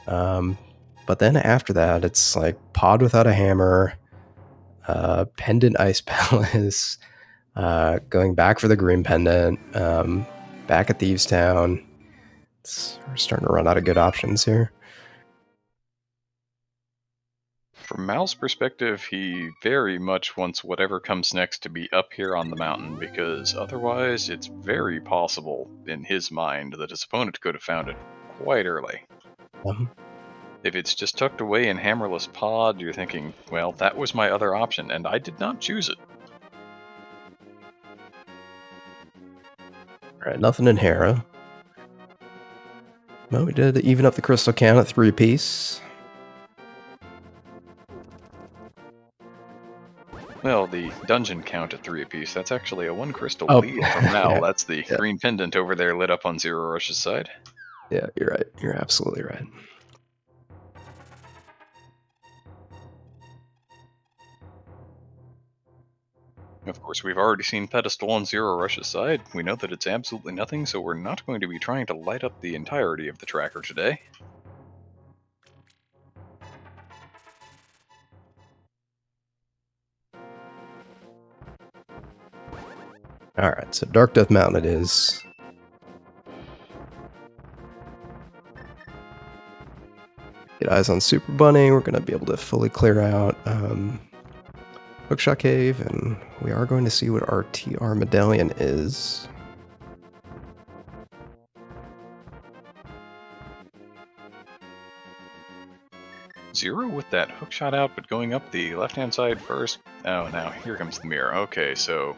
But then after that, it's like Pod Without a Hammer, Pendant Ice Palace, going back for the Green Pendant, back at Thieves Town. We're starting to run out of good options here. From Mal's perspective, he very much wants whatever comes next to be up here on the mountain, because otherwise it's very possible, in his mind, that his opponent could have found it quite early. If it's just tucked away in Hammerless Pod, you're thinking, well, that was my other option, and I did not choose it. Alright, nothing in Hera. Well, we did even up the crystal count at 3 apiece. Well, the dungeon count at 3 apiece, that's actually a 1 crystal lead from Mal. Yeah. That's the green pendant over there lit up on zer0rush's side. Yeah, you're right. You're absolutely right. Of course, we've already seen Pedestal on zer0rush's side. We know that it's absolutely nothing, so we're not going to be trying to light up the entirety of the tracker today. Alright, so Dark Death Mountain it is. Get eyes on Super Bunny. We're going to be able to fully clear out Hookshot Cave, and we are going to see what our TR medallion is. Zero with that hookshot out, but going up the left-hand side first. Oh, now here comes the mirror. Okay, so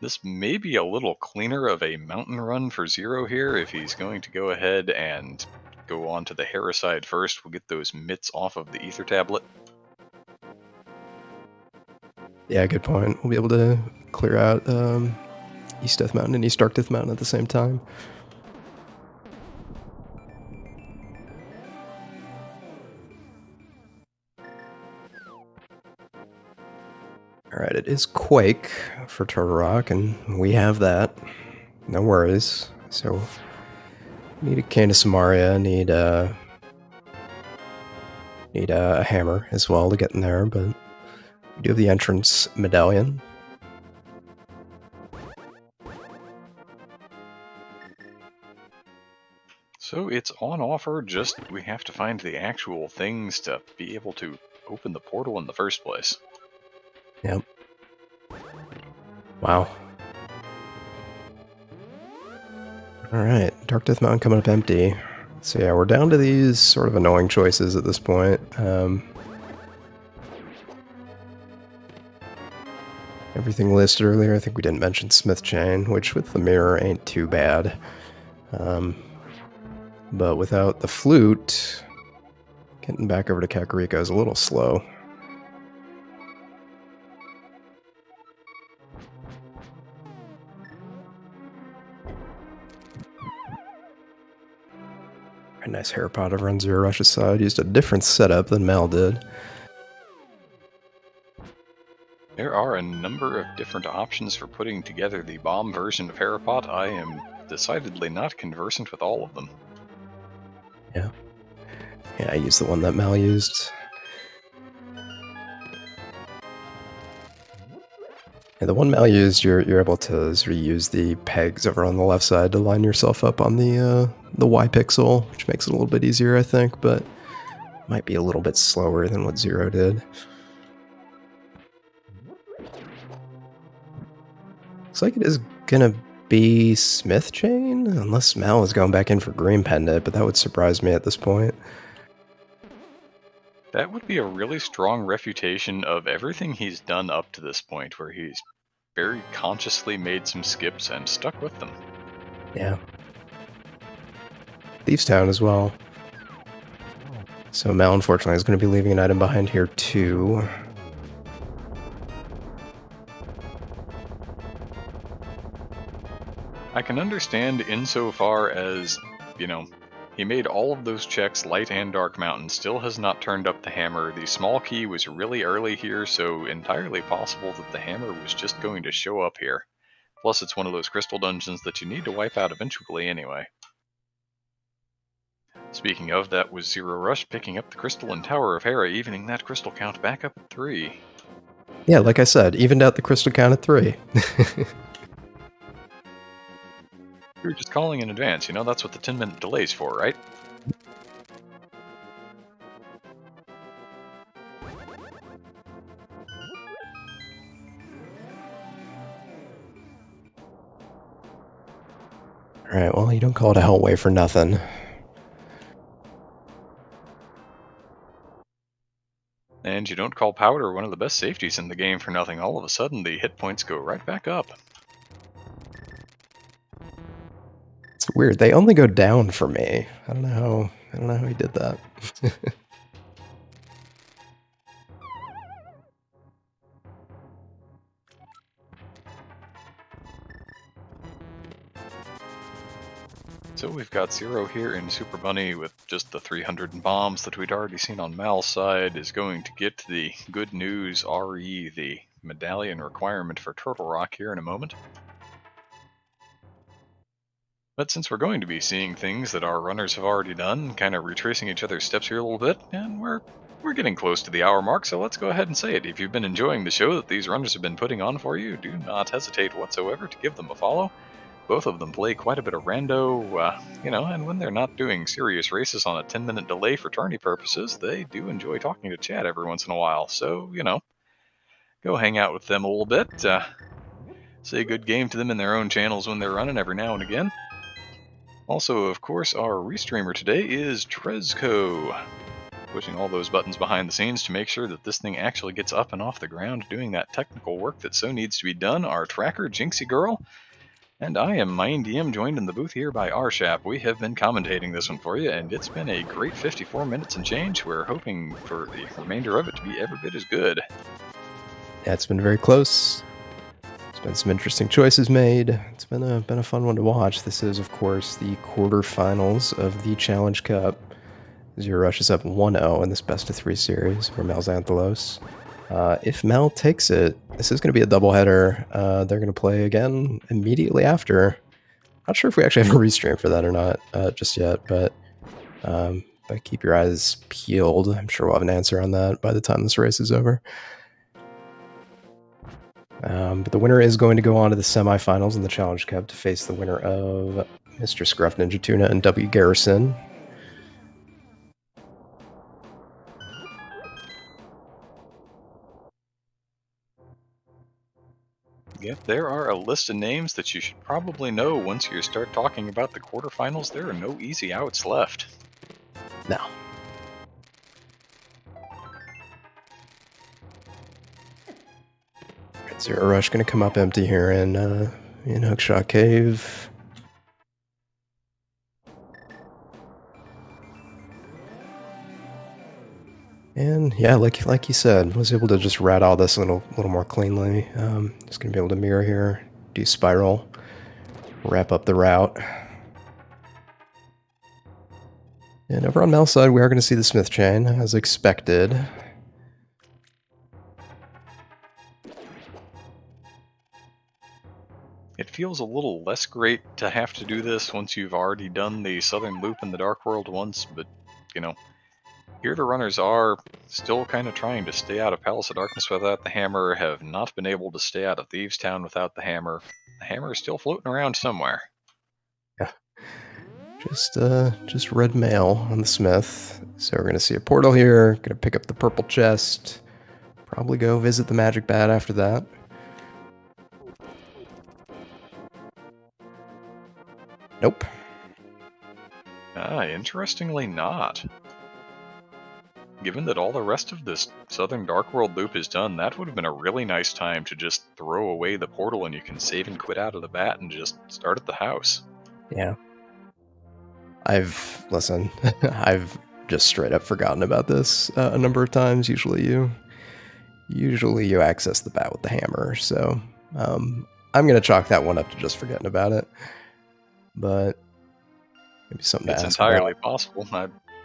this may be a little cleaner of a mountain run for Zero here. If he's going to go ahead and go on to the Hera side first, we'll get those mitts off of the ether tablet. Yeah, good point. We'll be able to clear out East Death Mountain and East Dark Death Mountain at the same time. Alright, it is Quake for Turtle Rock, and we have that. No worries. So, need a Cane of Samaria, need a hammer as well to get in there, but we do have the entrance medallion. So it's on offer, just we have to find the actual things to be able to open the portal in the first place. Yep. Wow. Alright, Dark Death Mountain coming up empty. So yeah, we're down to these sort of annoying choices at this point. Everything listed earlier, I think we didn't mention Smith Chain, which with the mirror ain't too bad. But without the flute, getting back over to Kakariko is a little slow. A nice hair pot over on zer0rush's side. Used a different setup than Mal did. There are a number of different options for putting together the bomb version of Harapot. I am decidedly not conversant with all of them. Yeah. Yeah, I used the one that Mal used. Yeah, the one Mal used, you're able to sort of use the pegs over on the left side to line yourself up on the Y pixel, which makes it a little bit easier, I think, but might be a little bit slower than what Zero did. Looks like it is gonna be Smith Chain, unless Mal is going back in for Green Pendant, but that would surprise me at this point. That would be a really strong refutation of everything he's done up to this point, where he's very consciously made some skips and stuck with them. Yeah. Thieves Town as well. So Mal, unfortunately, is going to be leaving an item behind here, too. I can understand insofar as, you know, he made all of those checks, Light and Dark Mountain, still has not turned up the hammer. The small key was really early here, so entirely possible that the hammer was just going to show up here. Plus, it's one of those crystal dungeons that you need to wipe out eventually anyway. Speaking of, that was zer0rush picking up the crystal and Tower of Hera, evening that crystal count back up at 3. Yeah, like I said, evened out the crystal count at 3. You're just calling in advance, you know, that's what the 10-minute delay's for, right? Alright, well, you don't call it a Hellway for nothing. And you don't call Powder one of the best safeties in the game for nothing. All of a sudden, the hit points go right back up. It's weird. They only go down for me. I don't know how he did that. So we've got Zero here in Super Bunny with just the 300 bombs that we'd already seen on Mal's side is going to get the good news RE, the medallion requirement for Turtle Rock here in a moment. But since we're going to be seeing things that our runners have already done, kind of retracing each other's steps here a little bit, and we're getting close to the hour mark, so let's go ahead and say it. If you've been enjoying the show that these runners have been putting on for you, do not hesitate whatsoever to give them a follow. Both of them play quite a bit of rando, and when they're not doing serious races on a 10-minute delay for tourney purposes, they do enjoy talking to chat every once in a while. So, go hang out with them a little bit, say good game to them in their own channels when they're running every now and again. Also, of course, our restreamer today is Trezco, pushing all those buttons behind the scenes to make sure that this thing actually gets up and off the ground, doing that technical work that so needs to be done. Our tracker, Jinxie Girl, and I am MindDM, joined in the booth here by Rshap. We have been commentating this one for you, and it's been a great 54 minutes and change. We're hoping for the remainder of it to be every bit as good. Yeah, it's been very close. There's been some interesting choices made. It's been a fun one to watch. This is, of course, the quarterfinals of the Challenge Cup. zer0rush is up 1-0 in this best-of-3 series for MalXantholos. If Mal takes it, this is going to be a doubleheader. They're going to play again immediately after. Not sure if we actually have a restream for that or not just yet, but keep your eyes peeled. I'm sure we'll have an answer on that by the time this race is over. But the winner is going to go on to the semifinals in the Challenge Cup to face the winner of Mr. Scruff Ninja Tuna and W. Garrison. Yep, there are a list of names that you should probably know once you start talking about the quarterfinals. There are no easy outs left. No. zer0rush going to come up empty here in Hookshot Cave. And yeah, like you said, was able to just rat all this a little more cleanly. Just gonna be able to mirror here, do spiral, wrap up the route. And over on Mel's side, we are going to see the Smith chain as expected. It feels a little less great to have to do this once you've already done the Southern Loop in the Dark World once, but, here the runners are still kind of trying to stay out of Palace of Darkness without the hammer, have not been able to stay out of Thieves' Town without the hammer. The hammer is still floating around somewhere. Yeah. Just red mail on the Smith. So we're going to see a portal here, going to pick up the purple chest, probably go visit the magic bat after that. Nope. Interestingly not. Given that all the rest of this Southern Dark World loop is done, that would have been a really nice time to just throw away the portal and you can save and quit out of the bat and just start at the house. Yeah. I've just straight up forgotten about this a number of times. Usually you access the bat with the hammer, so I'm going to chalk that one up to just forgetting about it. But maybe something to ask about. It's entirely possible.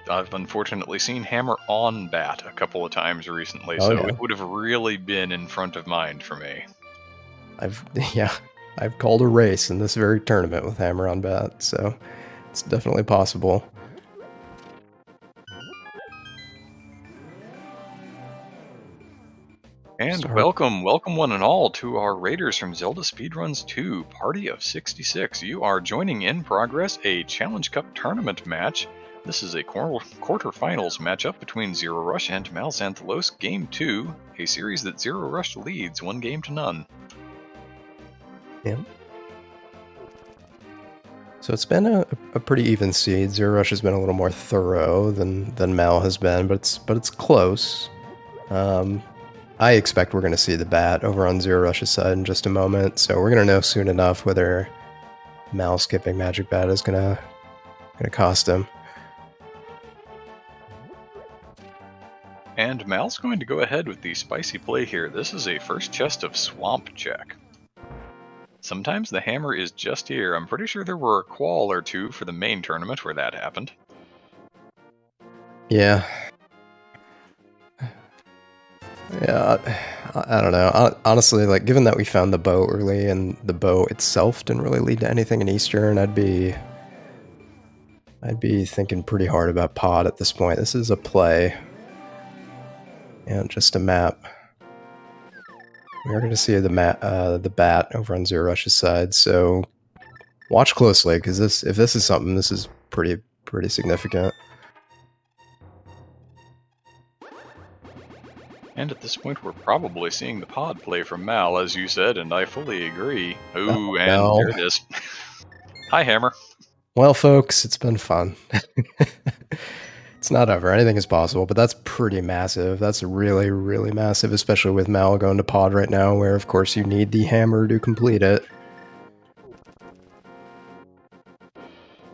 I've unfortunately seen hammer on bat a couple of times recently, so it would have really been in front of mind for me. I've called a race in this very tournament with hammer on bat, so it's definitely possible. And welcome one and all to our raiders from Zelda Speedruns 2, Party of 66. You are joining in progress a Challenge Cup tournament match. This is a quarterfinals matchup between zer0rush and MalXantholos, Game 2, a series that zer0rush leads 1-0. Yeah. So it's been a pretty even seed. zer0rush has been a little more thorough than Mal has been, but it's close. I expect we're going to see the bat over on zer0rush's side in just a moment, so we're going to know soon enough whether Mal skipping Magic Bat is going to cost him. And Mal's going to go ahead with the spicy play here. This is a first chest of Swamp check. Sometimes the hammer is just here. I'm pretty sure there were a qual or two for the main tournament where that happened. Yeah. Yeah, I don't know. Honestly, like, given that we found the bow early and the bow itself didn't really lead to anything in Eastern, I'd be thinking pretty hard about pod at this point. This is a play and just a map. We are going to see the bat over on zer0rush's side, so watch closely, because if this is something, this is pretty significant. And at this point, we're probably seeing the pod play from Mal, as you said, and I fully agree. Ooh, and no. there it is. Hi, Hammer. Well, folks, it's been fun. It's not over. Anything is possible, but that's pretty massive. That's really, really massive, especially with Mal going to pod right now, where, of course, you need the hammer to complete it.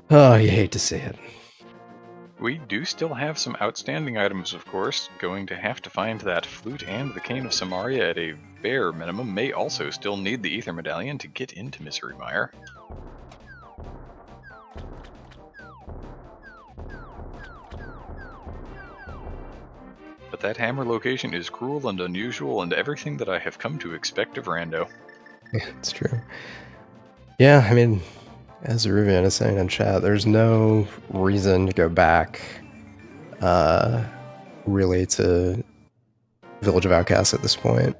Oh, you hate to see it. We do still have some outstanding items, of course. Going to have to find that flute and the cane of Samaria at a bare minimum. May also still need the ether medallion to get into Misery Mire. But that hammer location is cruel and unusual and everything that I have come to expect of Rando. Yeah, it's true. Yeah, I mean, as Ruvian is saying in chat, there's no reason to go back really to Village of Outcasts at this point.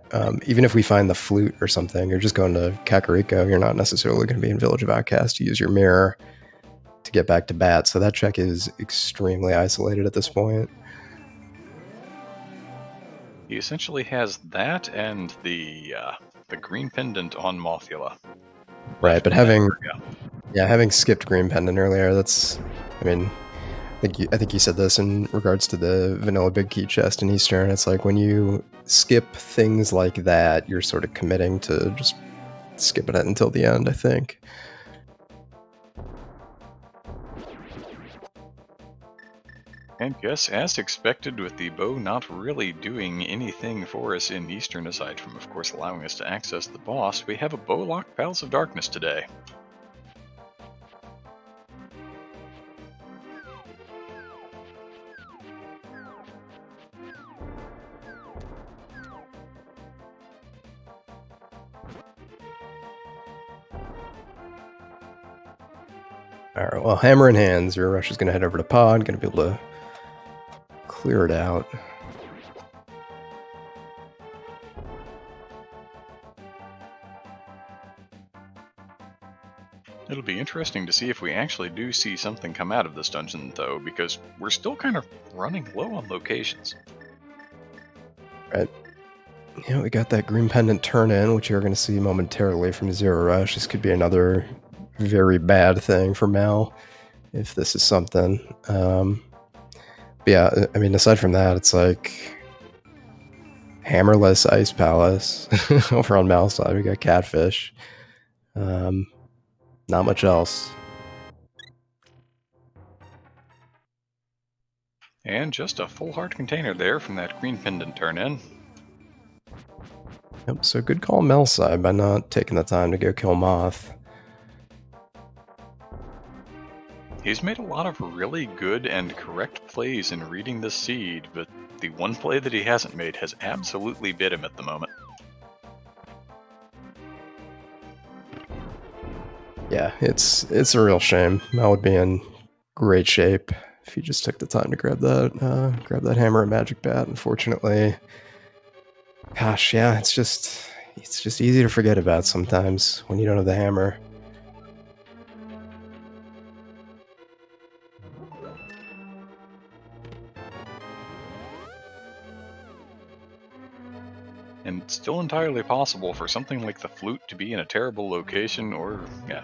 Even if we find the flute or something, you're just going to Kakariko, you're not necessarily going to be in Village of Outcasts to use your mirror to get back to bat, so that check is extremely isolated at this point. He essentially has that and the green pendant on Mothula. Right, but having skipped green pendant earlier, that's, I mean, I think you said this in regards to the vanilla big key chest in Eastern. It's like when you skip things like that, you're sort of committing to just skipping it until the end, I think. And yes, as expected, with the bow not really doing anything for us in Eastern, aside from, of course, allowing us to access the boss, we have a bow-locked Palace of Darkness today. Alright, well, hammer in hand, zer0rush is going to head over to pod, going to be able to clear it out. It'll be interesting to see if we actually do see something come out of this dungeon, though, because we're still kind of running low on locations. Right. Yeah, we got that green pendant turn in, which you're going to see momentarily from zer0rush. This could be another very bad thing for Mal, if this is something. But yeah, I mean, aside from that, it's like hammerless Ice Palace. Over on Mal's side, we got Catfish. Not much else. And just a full heart container there from that green pendant turn in. Yep, so good call on Mel's side by not taking the time to go kill Moth. He's made a lot of really good and correct plays in reading this seed, but the one play that he hasn't made has absolutely bit him at the moment. Yeah, it's a real shame. Mel would be in great shape if he just took the time to grab that hammer and magic bat. Unfortunately, gosh, yeah, it's just easy to forget about sometimes when you don't have the hammer. And it's still entirely possible for something like the flute to be in a terrible location, or, yeah,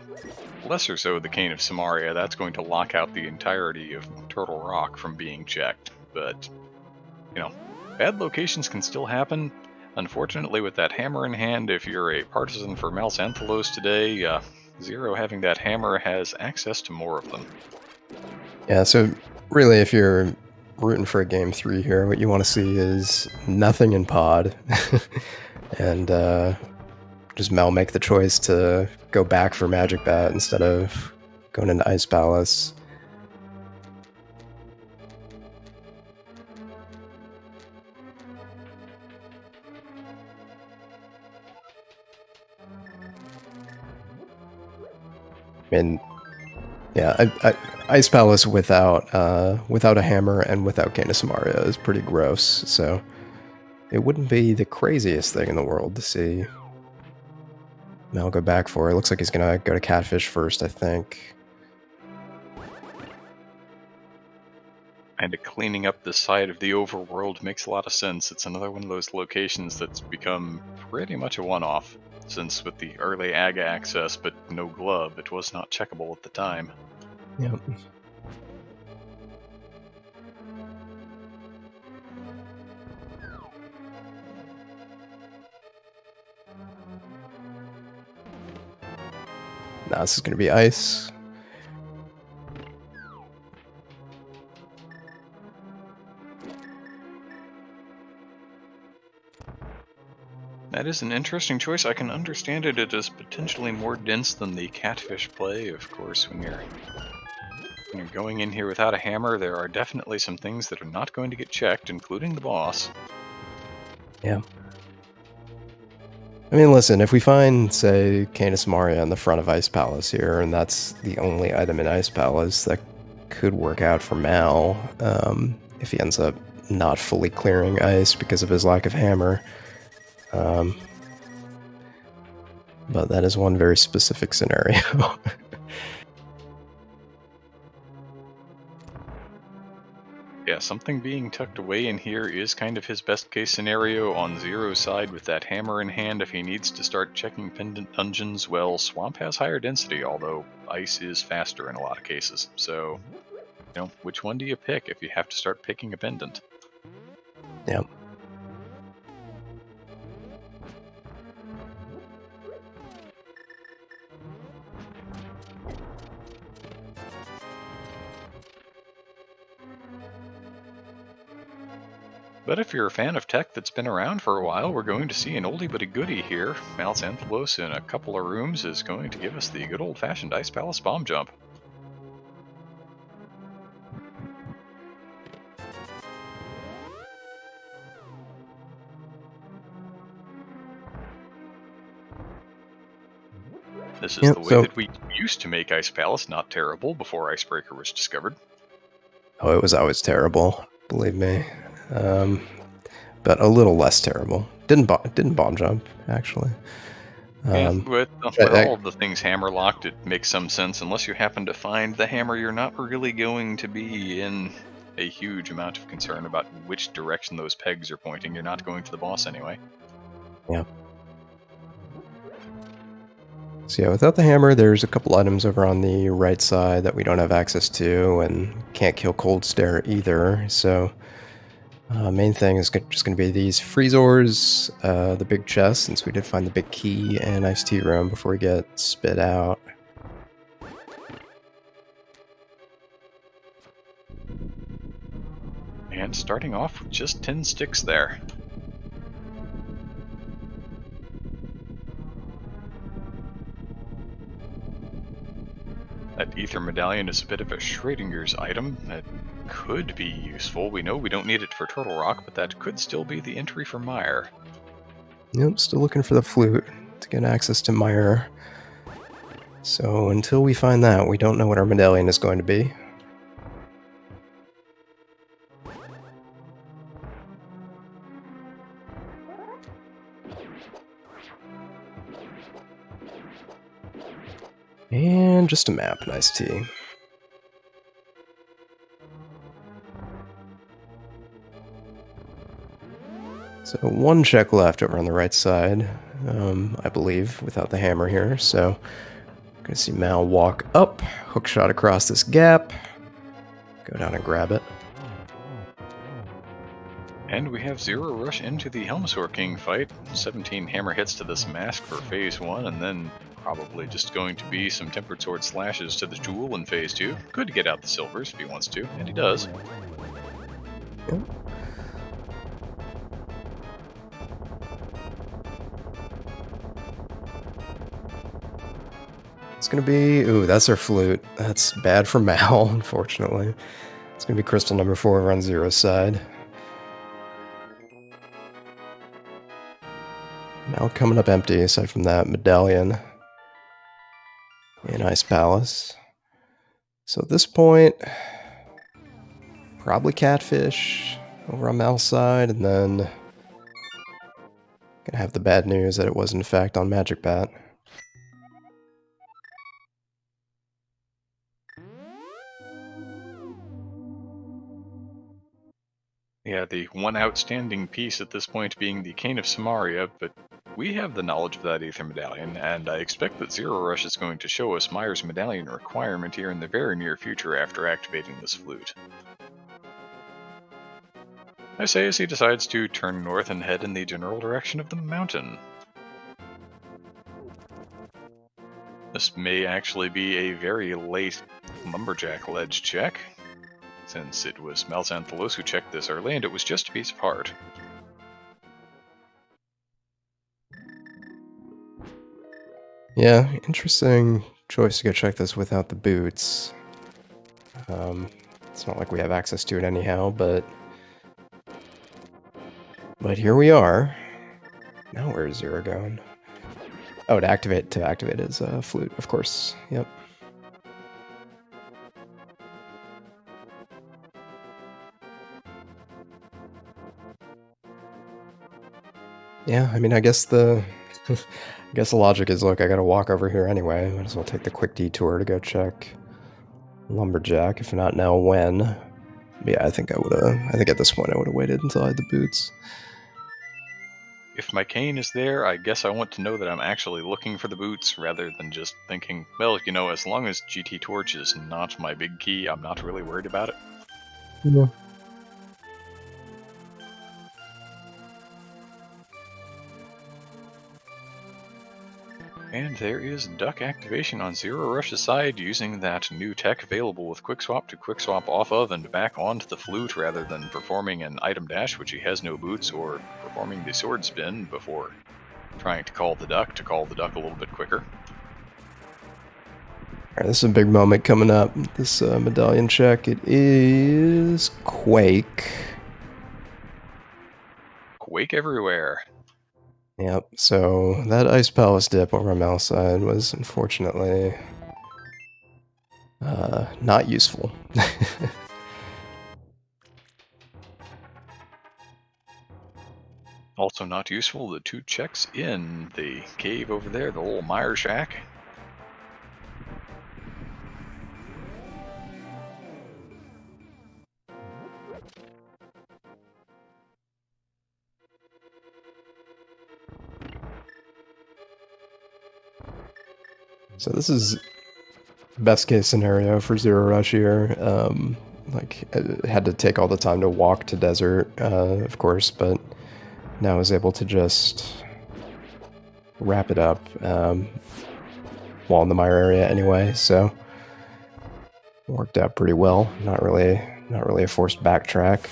lesser so the cane of Samaria. That's going to lock out the entirety of Turtle Rock from being checked. But, you know, bad locations can still happen. Unfortunately, with that hammer in hand, if you're a partisan for MalXantholos today, Zero having that hammer has access to more of them. Yeah, so really, if you're rooting for a game 3 here, what you want to see is nothing in pod, and just Mel make the choice to go back for Magic Bat instead of going into Ice Palace. I mean, yeah, Ice Palace without a hammer and without Canis Mario is pretty gross, so it wouldn't be the craziest thing in the world to see Mal go back for. It looks like he's gonna go to Catfish first, I think. Kind of cleaning up the side of the overworld makes a lot of sense. It's another one of those locations that's become pretty much a one-off, since with the early AGA access but no glove, it was not checkable at the time. Yep. Now this is going to be ice. That is an interesting choice. I can understand it. It is potentially more dense than the Catfish play, of course. When you're going in here without a hammer, there are definitely some things that are not going to get checked, including the boss. Yeah. I mean, listen, if we find, say, Canis Mario in the front of Ice Palace here, and that's the only item in Ice Palace, that could work out for Mal, if he ends up not fully clearing ice because of his lack of hammer. But that is one very specific scenario. Yeah, something being tucked away in here is kind of his best case scenario on Zero's side with that hammer in hand. If he needs to start checking pendant dungeons, well, Swamp has higher density, although ice is faster in a lot of cases. So, which one do you pick if you have to start picking a pendant? Yep. But if you're a fan of tech that's been around for a while, we're going to see an oldie but a goodie here. MalXantholos in a couple of rooms is going to give us the good old-fashioned Ice Palace bomb jump. This is the way that we used to make Ice Palace not terrible before Icebreaker was discovered. Oh, it was always terrible, believe me. But a little less terrible. Didn't bomb jump, actually. With all of the things hammer locked, it makes some sense unless you happen to find the hammer. You're not really going to be in a huge amount of concern about which direction those pegs are pointing. You're not going to the boss anyway. Yeah. So yeah, without the hammer, there's a couple items over on the right side that we don't have access to, and can't kill Cold Stare either. So main thing is just going to be these Freezors, the big chest, since we did find the big key, and Ice Tea Room before we get spit out. And starting off with just 10 sticks there. That Ether Medallion is a bit of a Schrodinger's item that could be useful. We know we don't need it for Turtle Rock, but that could still be the entry for Mire. Yep, still looking for the flute to get access to Mire. So until we find that, we don't know what our medallion is going to be. And just a map, nice tea. So one check left over on the right side, I believe, without the hammer here. So I'm gonna see Mal walk up, hook shot across this gap, go down and grab it. And we have zer0rush into the Helmsaur King fight. 17 hammer hits to this mask for phase 1, and then probably just going to be some Tempered Sword slashes to the Jewel in phase 2. Could get out the silvers if he wants to, and he does. Yep. It's gonna be, ooh, that's our flute. That's bad for Mal, unfortunately. It's gonna be crystal number 4 over on Zero's side. Mal coming up empty aside from that medallion. in Ice Palace. So at this point, probably Catfish over on Mal's side, and then gonna have the bad news that it was in fact on Magic Bat. Yeah, the one outstanding piece at this point being the Cane of Samaria, but we have the knowledge of that Aether Medallion, and I expect that zer0rush is going to show us Meyer's Medallion requirement here in the very near future after activating this flute. I say as he decides to turn north and head in the general direction of the mountain. This may actually be a very late Lumberjack ledge check, since it was MalXantholos who checked this early, and it was just a piece apart. Yeah, interesting choice to go check this without the boots. It's not like we have access to it anyhow, but here we are. Now where's Zero going? Oh, to activate his flute, of course. Yep. Yeah, I mean, I guess the logic is, look, I gotta walk over here anyway. Might as well take the quick detour to go check Lumberjack. If not now, when? But yeah, I think at this point I would have waited until I had the boots. If my cane is there, I guess I want to know that I'm actually looking for the boots rather than just thinking, well, you know, as long as GT Torch is not my big key, I'm not really worried about it. Yeah. And there is duck activation on zer0rush's side using that new tech available with Quick Swap to Quick Swap off of and back onto the flute rather than performing an item dash, which he has no boots, or performing the sword spin before trying to call the duck a little bit quicker. Alright, this is a big moment coming up. This medallion check. It is Quake. Quake everywhere. Yep, so that Ice Palace dip over on Mal's side was unfortunately not useful. Also not useful, the two checks in the cave over there, the little Meyer shack. So this is best case scenario for zer0rush here. Like, I had to take all the time to walk to desert, of course, but now I was able to just wrap it up while in the Mire area anyway, so worked out pretty well. Not really a forced backtrack.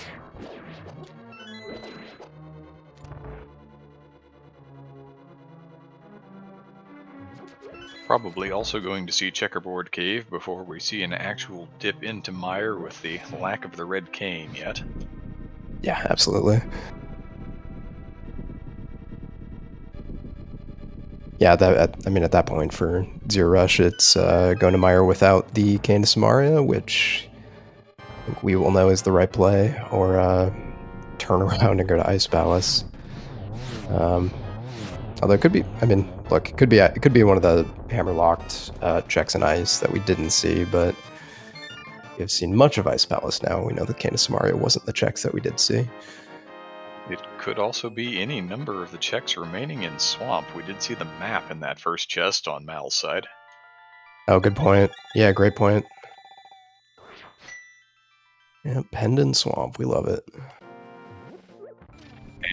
Probably also going to see Checkerboard Cave before we see an actual dip into Mire with the lack of the red cane yet. Yeah, absolutely. Yeah, I mean, at that point for zer0rush, it's going to Mire without the Cane of Samaria, which I think we will know is the right play, or turn around and go to Ice Palace. Although it could be, I mean, look, it could be one of the hammer-locked checks in Ice that we didn't see, but we have seen much of Ice Palace now. We know the Cane of Samaria wasn't the checks that we did see. It could also be any number of the checks remaining in Swamp. We did see the map in that first chest on Mal's side. Oh, good point. Yeah, great point. Yeah, Pendant Swamp, we love it.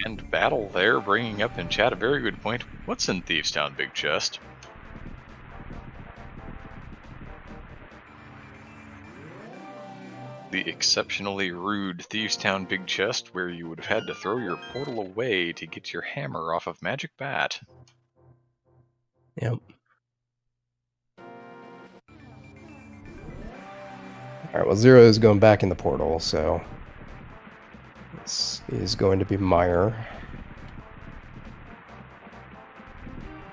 And Battle there, bringing up in chat a very good point. What's in Thieves Town Big Chest? The exceptionally rude Thieves Town Big Chest, where you would have had to throw your portal away to get your hammer off of Magic Bat. Yep. Alright, well, Zero is going back in the portal, so this is going to be Mire.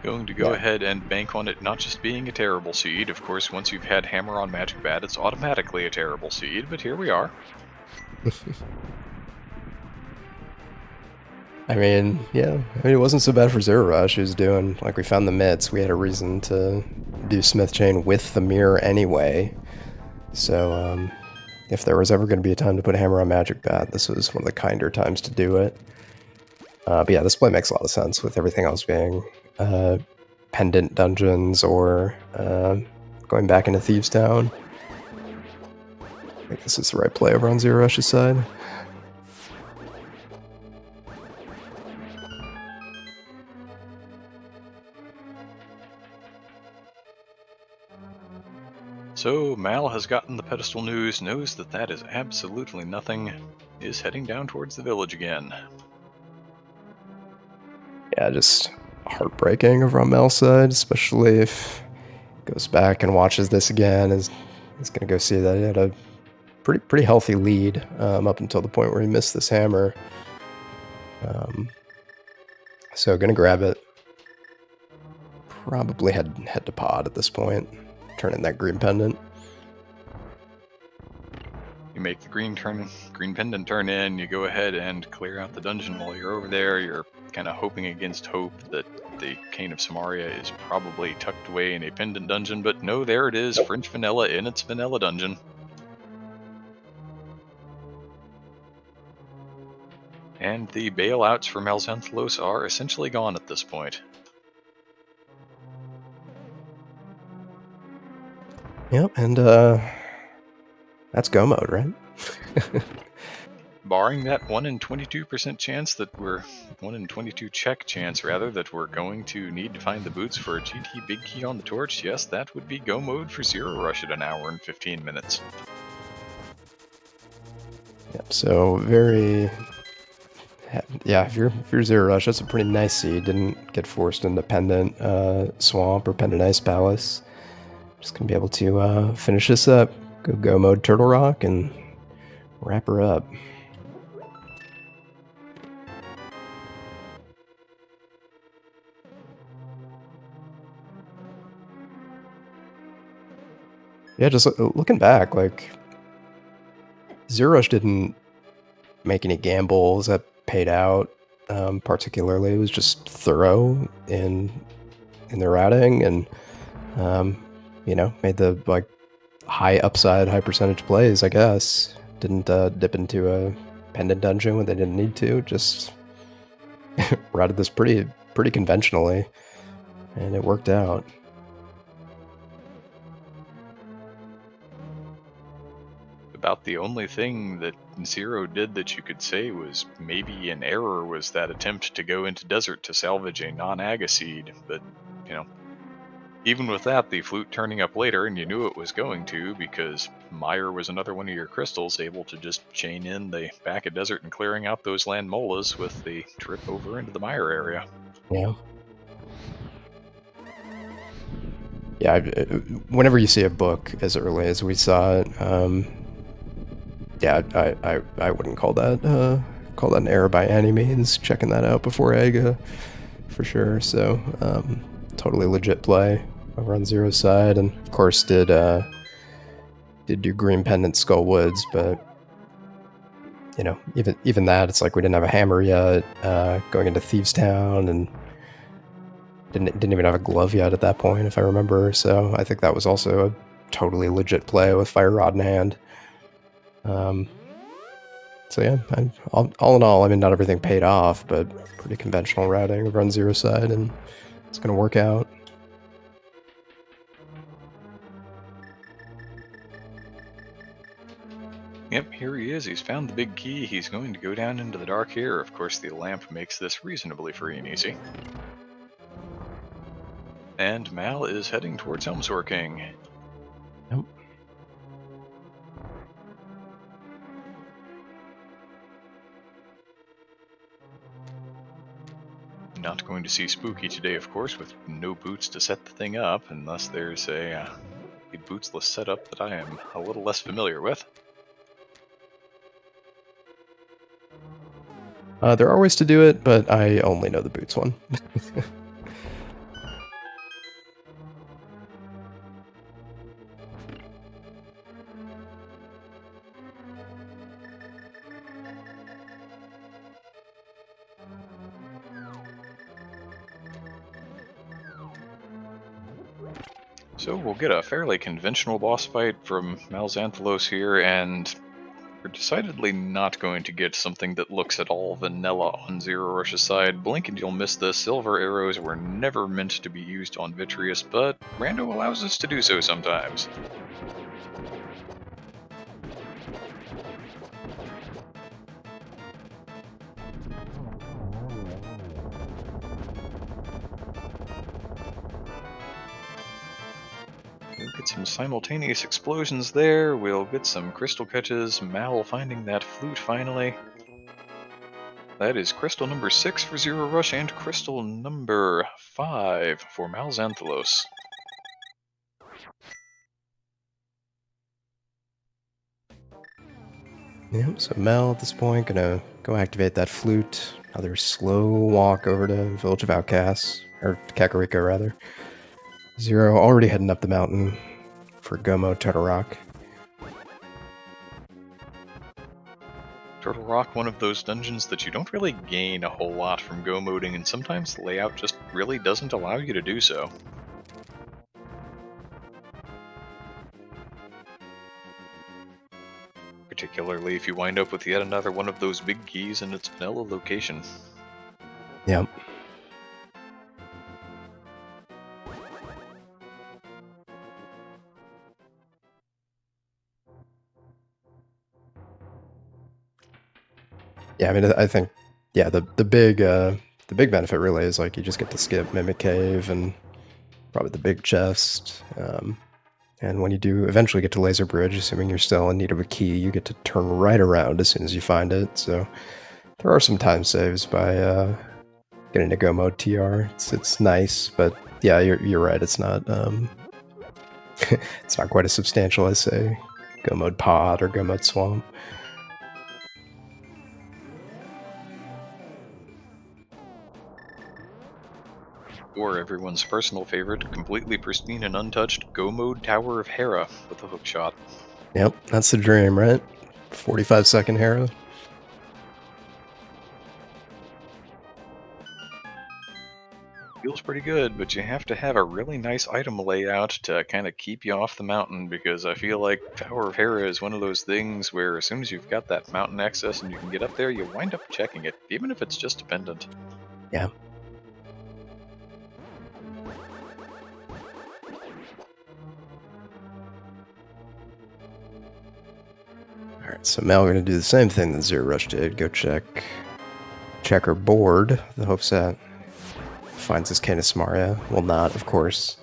Going to go ahead and bank on it not just being a terrible seed. Of course, once you've had Hammer on Magic Bat, it's automatically a terrible seed, but here we are. I mean, yeah. It wasn't so bad for zer0rush. He was doing, like, we found the mitts. We had a reason to do Smith Chain with the mirror anyway. So, if there was ever going to be a time to put Hammer on Magic Bat, this was one of the kinder times to do it. But yeah, this play makes a lot of sense with everything else being pendant dungeons or going back into Thieves' Town. I think this is the right play over on zer0rush's side. So, Mal has gotten the pedestal news, knows that that is absolutely nothing, is heading down towards the village again. Yeah, just heartbreaking over on Mel's side, especially if he goes back and watches this again. He's going to go see that he had a pretty healthy lead up until the point where he missed this hammer. So going to grab it. Probably head to pod at this point. Turn in that green pendant. You make the green pendant turn in, you go ahead and clear out the dungeon while you're over there. You're kind of hoping against hope that the Cane of Samaria is probably tucked away in a pendant dungeon, but no, there it is, French Vanilla in its vanilla dungeon. And the bailouts for MalXantholos are essentially gone at this point. Yep, and that's go mode, right? Barring that 1 in 22% chance that we're 1 in 22 check chance rather that we're going to need to find the boots for a GT big key on the torch, yes, that would be go mode for zer0rush at 1 hour and 15 minutes. Yep. So very, yeah. If you're zer0rush, that's a pretty nice seed. Didn't get forced into pendant swamp or pendant ice palace. Just gonna be able to finish this up. Go mode Turtle Rock and wrap her up. Yeah, just looking back, like zer0rush didn't make any gambles that paid out particularly. It was just thorough in the routing and made the like high upside, high percentage plays, I guess. Didn't dip into a pendant dungeon when they didn't need to. Just routed this pretty conventionally, and it worked out. About the only thing that Zero did that you could say was maybe an error was that attempt to go into desert to salvage a non-Aga seed, but, even with that, the flute turning up later, and you knew it was going to, because Mire was another one of your crystals, able to just chain in the back of desert and clearing out those land molas with the trip over into the Mire area. Yeah. Yeah, whenever you see a book as early as we saw it, yeah, I wouldn't call that an error by any means. Checking that out before Aga, for sure. So, totally legit play over on Zero's side, and of course did do green pendant Skull Woods, but even that, it's like we didn't have a hammer yet. Going into Thieves' Town, and didn't even have a glove yet at that point, if I remember. So I think that was also a totally legit play with Fire Rod in hand. So yeah, all in all, I mean, not everything paid off, but pretty conventional routing over on Zero's side, and it's going to work out. Yep, here he is. He's found the big key. He's going to go down into the dark here. Of course, the lamp makes this reasonably free and easy. And Mal is heading towards Helmsworking. Yep. Not going to see Spooky today, of course, with no boots to set the thing up, unless there's a bootsless setup that I am a little less familiar with. There are ways to do it, but I only know the boots one. So we'll get a fairly conventional boss fight from MalXantholos here, and we're decidedly not going to get something that looks at all vanilla on zer0rush's side. Blink and you'll miss the silver arrows were never meant to be used on Vitreous, but Rando allows us to do so sometimes. We'll get some simultaneous explosions there, we'll get some crystal catches, Mal finding that flute finally. That is crystal number 6 for zer0rush and crystal number 5 for MalXantholos. Yep, so Mel at this point gonna go activate that flute. Another slow walk over to Village of Outcasts, or Kakariko rather. Zero already heading up the mountain for Gomo Turtle Rock. Turtle Rock, one of those dungeons that you don't really gain a whole lot from go moding, and sometimes the layout just really doesn't allow you to do so. Particularly if you wind up with yet another one of those big keys in its vanilla location. Yep. Yeah, I mean, I think, yeah, the big benefit really is like you just get to skip Mimic Cave and probably the big chest. And when you do eventually get to Laser Bridge, assuming you're still in need of a key, you get to turn right around as soon as you find it. So there are some time saves by getting to Go Mode TR. It's nice, but yeah, you're right. It's not it's not quite as substantial as say Go Mode Pod or Go Mode Swamp. Or everyone's personal favorite, completely pristine and untouched, Go Mode Tower of Hera with a hook shot. Yep, that's the dream, right? 45-second Hera. Feels pretty good, but you have to have a really nice item layout to kind of keep you off the mountain, because I feel like Tower of Hera is one of those things where as soon as you've got that mountain access and you can get up there, you wind up checking it, even if it's just dependent. Yeah. Alright, so now we're going to do the same thing that zer0rush did. Go check her board. The hopes that finds his Canis Maria. Will not, of course.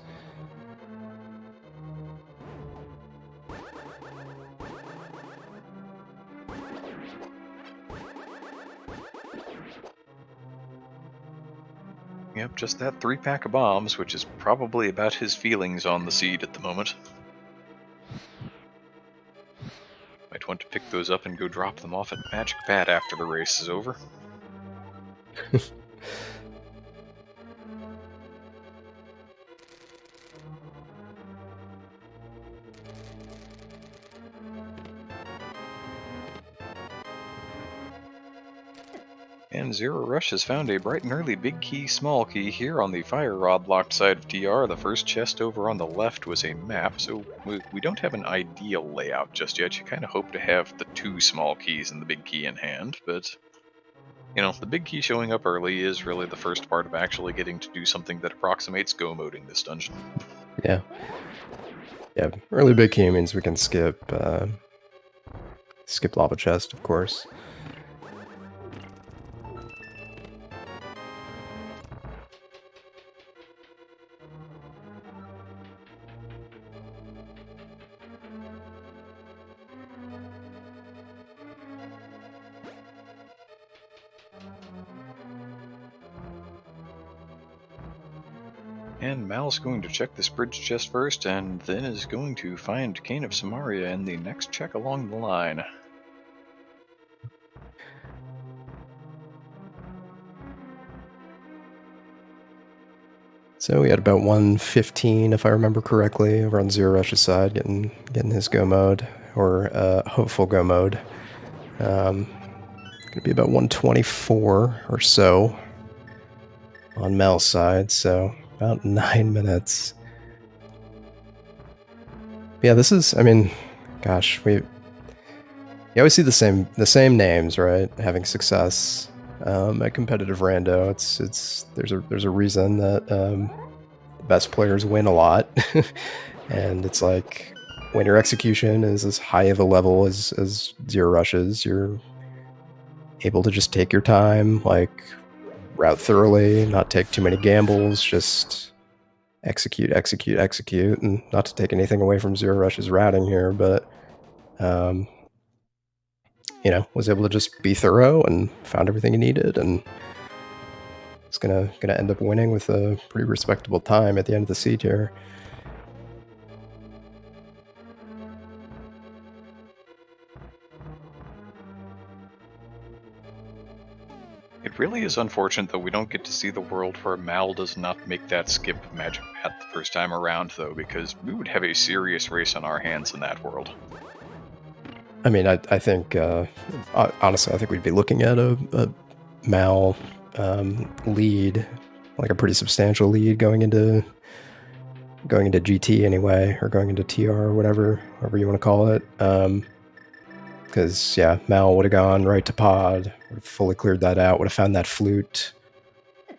Yep, just that 3-pack of bombs, which is probably about his feelings on the seed at the moment. Might want to pick those up and go drop them off at Magic Pad after the race is over. And zer0rush has found a bright and early big key, small key here on the fire rod locked side of TR. The first chest over on the left was a map, so we don't have an ideal layout just yet. You kind of hope to have the 2 small keys and the big key in hand, but you know, the big key showing up early is really the first part of actually getting to do something that approximates go moding this dungeon. Yeah. Yeah, early big key means we can skip Lava Chest, of course. And Mal's going to check this bridge chest first, and then is going to find Cane of Samaria in the next check along the line. So we had about 115, if I remember correctly, over on zer0rush's side, getting his go mode, or hopeful go mode. Gonna be about 124 or so on Mel's side, so about 9 minutes. Yeah, this is, I mean, gosh, you always see the same names, right? Having success at competitive rando. There's a reason that the best players win a lot, and it's like when your execution is as high of a level as zer0rush's, you're able to just take your time, like route thoroughly, not take too many gambles, just execute, and not to take anything away from zer0rush's routing here, but was able to just be thorough and found everything he needed, and it's gonna end up winning with a pretty respectable time at the end of the C tier. It really is unfortunate that we don't get to see the world where Mal does not make that skip Magic Bat the first time around, though, because we would have a serious race on our hands in that world. I mean, I think, honestly, I think we'd be looking at a Mal lead, like a pretty substantial lead going into GT anyway, or going into TR or whatever you want to call it. Because, yeah, Mal would have gone right to pod, would have fully cleared that out, would have found that flute.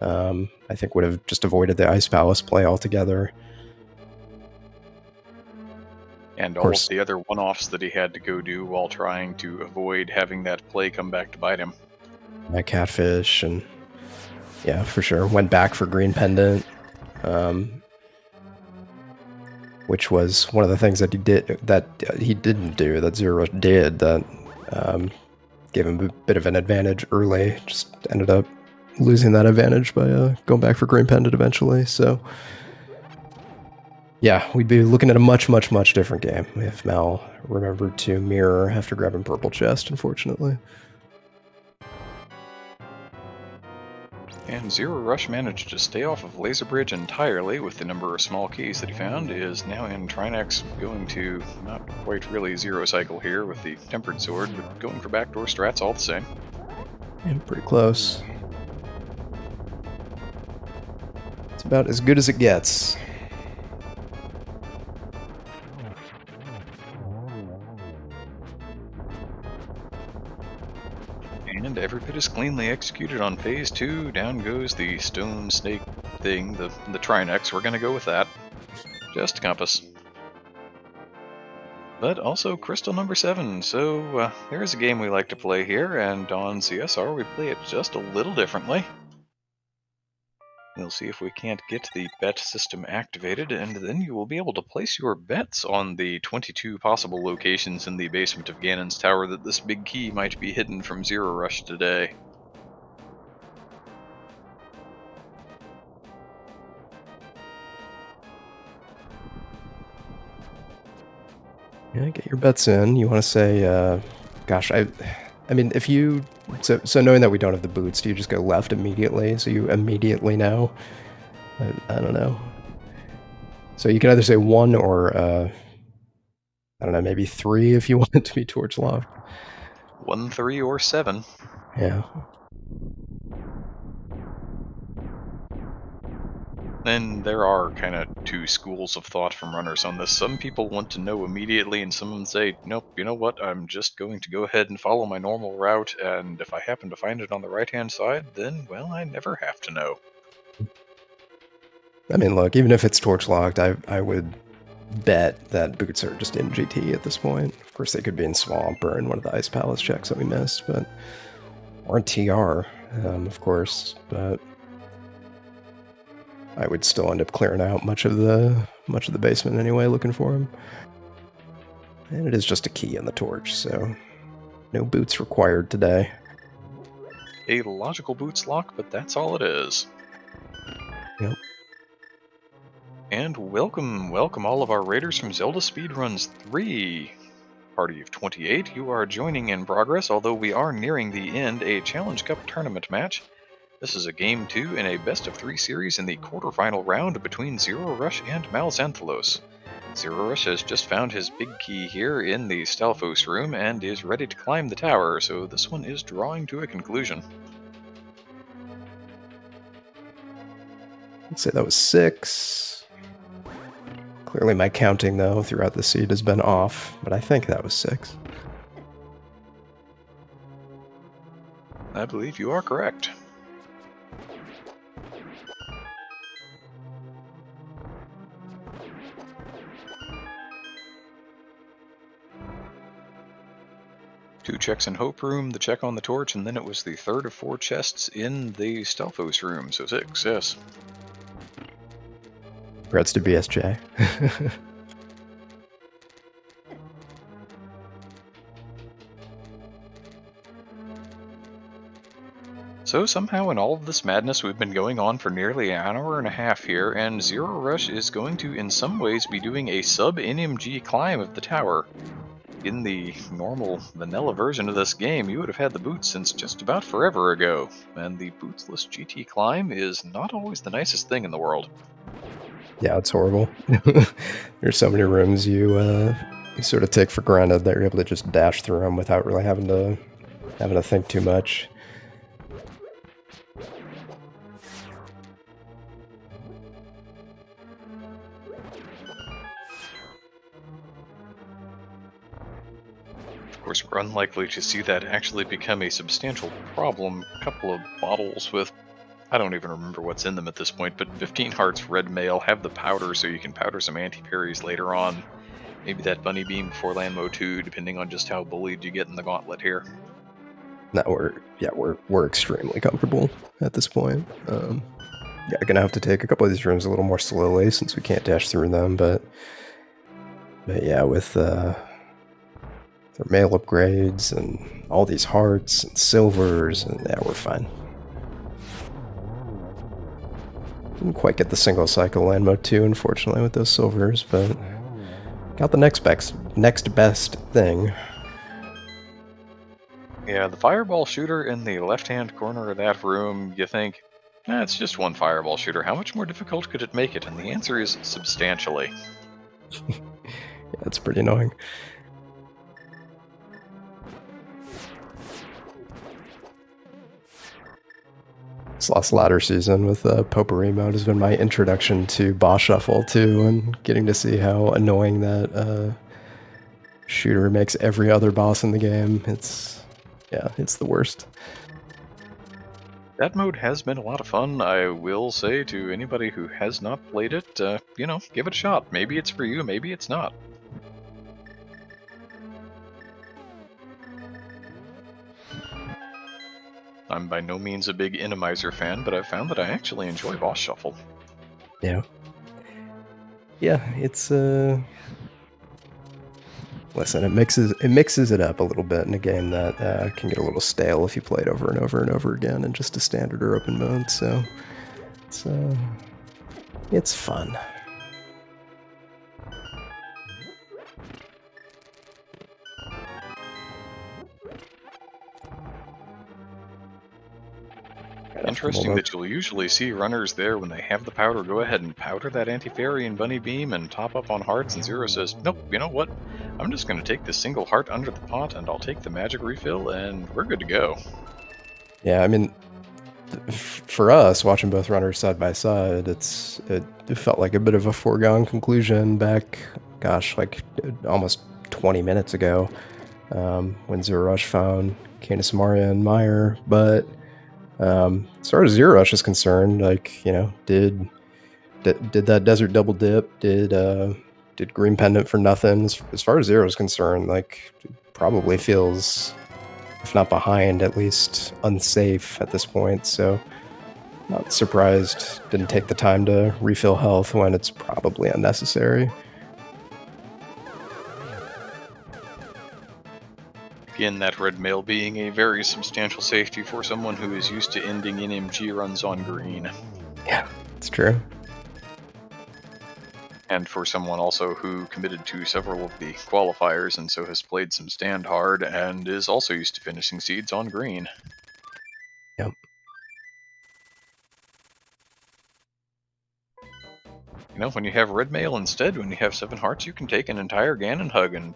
I think would have just avoided the Ice Palace play altogether. And all of the other one-offs that he had to go do while trying to avoid having that play come back to bite him. That catfish, and yeah, for sure. Went back for green pendant, which was one of the things that he didn't do, that zer0rush did, that gave him a bit of an advantage early. Just ended up losing that advantage by going back for green pendant eventually. So yeah, we'd be looking at a much, much, much different game if Mal remembered to mirror after grabbing purple chest, unfortunately. And zer0rush managed to stay off of Laser Bridge entirely with the number of small keys that he found. Is now in Trinex, going to not quite really zero cycle here with the Tempered Sword, but going for backdoor strats all the same. And pretty close. It's about as good as it gets. And every bit is cleanly executed on phase 2. Down goes the stone snake thing, the Trinex. We're going to go with that. Just compass. But also crystal number 7. So there's a game we like to play here, and on CSR we play it just a little differently. We'll see if we can't get the bet system activated, and then you will be able to place your bets on the 22 possible locations in the basement of Ganon's Tower that this big key might be hidden from zer0rush today. Yeah, get your bets in. You want to say, gosh, I mean, if you... So knowing that we don't have the boots, do you just go left immediately? So you immediately know? I don't know. So you can either say 1 or, I don't know, maybe 3 if you want it to be torch locked. 1, 3, or 7. Yeah. And there are kind of 2 schools of thought from runners on this. Some people want to know immediately, and some of them say, nope, you know what, I'm just going to go ahead and follow my normal route, and if I happen to find it on the right-hand side, then, well, I never have to know. I mean, look, even if it's torch locked, I would bet that boots are just in GT at this point. Of course, they could be in Swamp or in one of the Ice Palace checks that we missed, but... or in TR, of course, but... I would still end up clearing out much of the basement anyway, looking for him. And it is just a key in the torch, so no boots required today. A logical boots lock, but that's all it is. Yep. And welcome all of our raiders from ZeldaSpeedRuns 3. Party of 28, you are joining in progress, although we are nearing the end, a Challenge Cup tournament match. This is a Game 2 in a best-of-3 series in the quarterfinal round between zer0rush and MalXantholos. zer0rush has just found his big key here in the Stalfos room and is ready to climb the tower, so this one is drawing to a conclusion. Let's say that was 6. Clearly my counting, though, throughout the seed has been off, but I think that was 6. I believe you are correct. Two checks in Hope Room, the check on the torch, and then it was the third of 4 chests in the Stealthos room, so 6, yes. Congrats to BSJ. So somehow in all of this madness we've been going on for nearly an hour and a half here, and zer0rush is going to in some ways be doing a sub-NMG climb of the tower. In the normal vanilla version of this game, you would have had the boots since just about forever ago, and the bootsless GT climb is not always the nicest thing in the world. Yeah, it's horrible. There's so many rooms you sort of take for granted that you're able to just dash through them without really having to think too much. Of course, we're unlikely to see that actually become a substantial problem. A couple of bottles with, I don't even remember what's in them at this point, but 15 hearts red mail, have the powder so you can powder some anti-parries later on. Maybe that bunny beam before land mode 2, depending on just how bullied you get in the gauntlet here. No, we're extremely comfortable at this point. Yeah, gonna have to take a couple of these rooms a little more slowly since we can't dash through them, but yeah, with their mail upgrades and all these hearts and silvers, and yeah, we're fine. Didn't quite get the single cycle land mode 2, unfortunately, with those silvers, but got the next best thing. Yeah, the fireball shooter in the left-hand corner of that room, you think, it's just one fireball shooter. How much more difficult could it make it? And the answer is substantially. Yeah, it's pretty annoying. This last ladder season with Potpourri mode has been my introduction to boss shuffle too, and getting to see how annoying that shooter makes every other boss in the game. It's the worst. That mode has been a lot of fun. I will say to anybody who has not played it, give it a shot. Maybe it's for you, maybe it's not. I'm by no means a big Randomizer fan, but I've found that I actually enjoy boss shuffle. Yeah. Yeah, it's listen, it mixes it up a little bit in a game that can get a little stale if you play it over and over and over again in just a standard or open mode, so it's fun. Interesting that you'll usually see runners there when they have the powder go ahead and powder that anti-fairy and bunny beam and top up on hearts, and Zero says, nope, you know what? I'm just going to take this single heart under the pot and I'll take the magic refill and we're good to go. Yeah, I mean, for us, watching both runners side by side, it felt like a bit of a foregone conclusion back, like almost 20 minutes ago, when zer0rush found Canis Maria and Meyer, but as far as zer0rush is concerned, did that desert double dip? Did green pendant for nothing? As far as Zero is concerned, probably feels, if not behind, at least unsafe at this point. So, not surprised. Didn't take the time to refill health when it's probably unnecessary. Again, that red mail being a very substantial safety for someone who is used to ending NMG runs on green. Yeah, it's true. And for someone also who committed to several of the qualifiers and so has played some stand hard and is also used to finishing seeds on green. Yep. When you have red mail instead, when you have 7 hearts, you can take an entire Ganon hug and,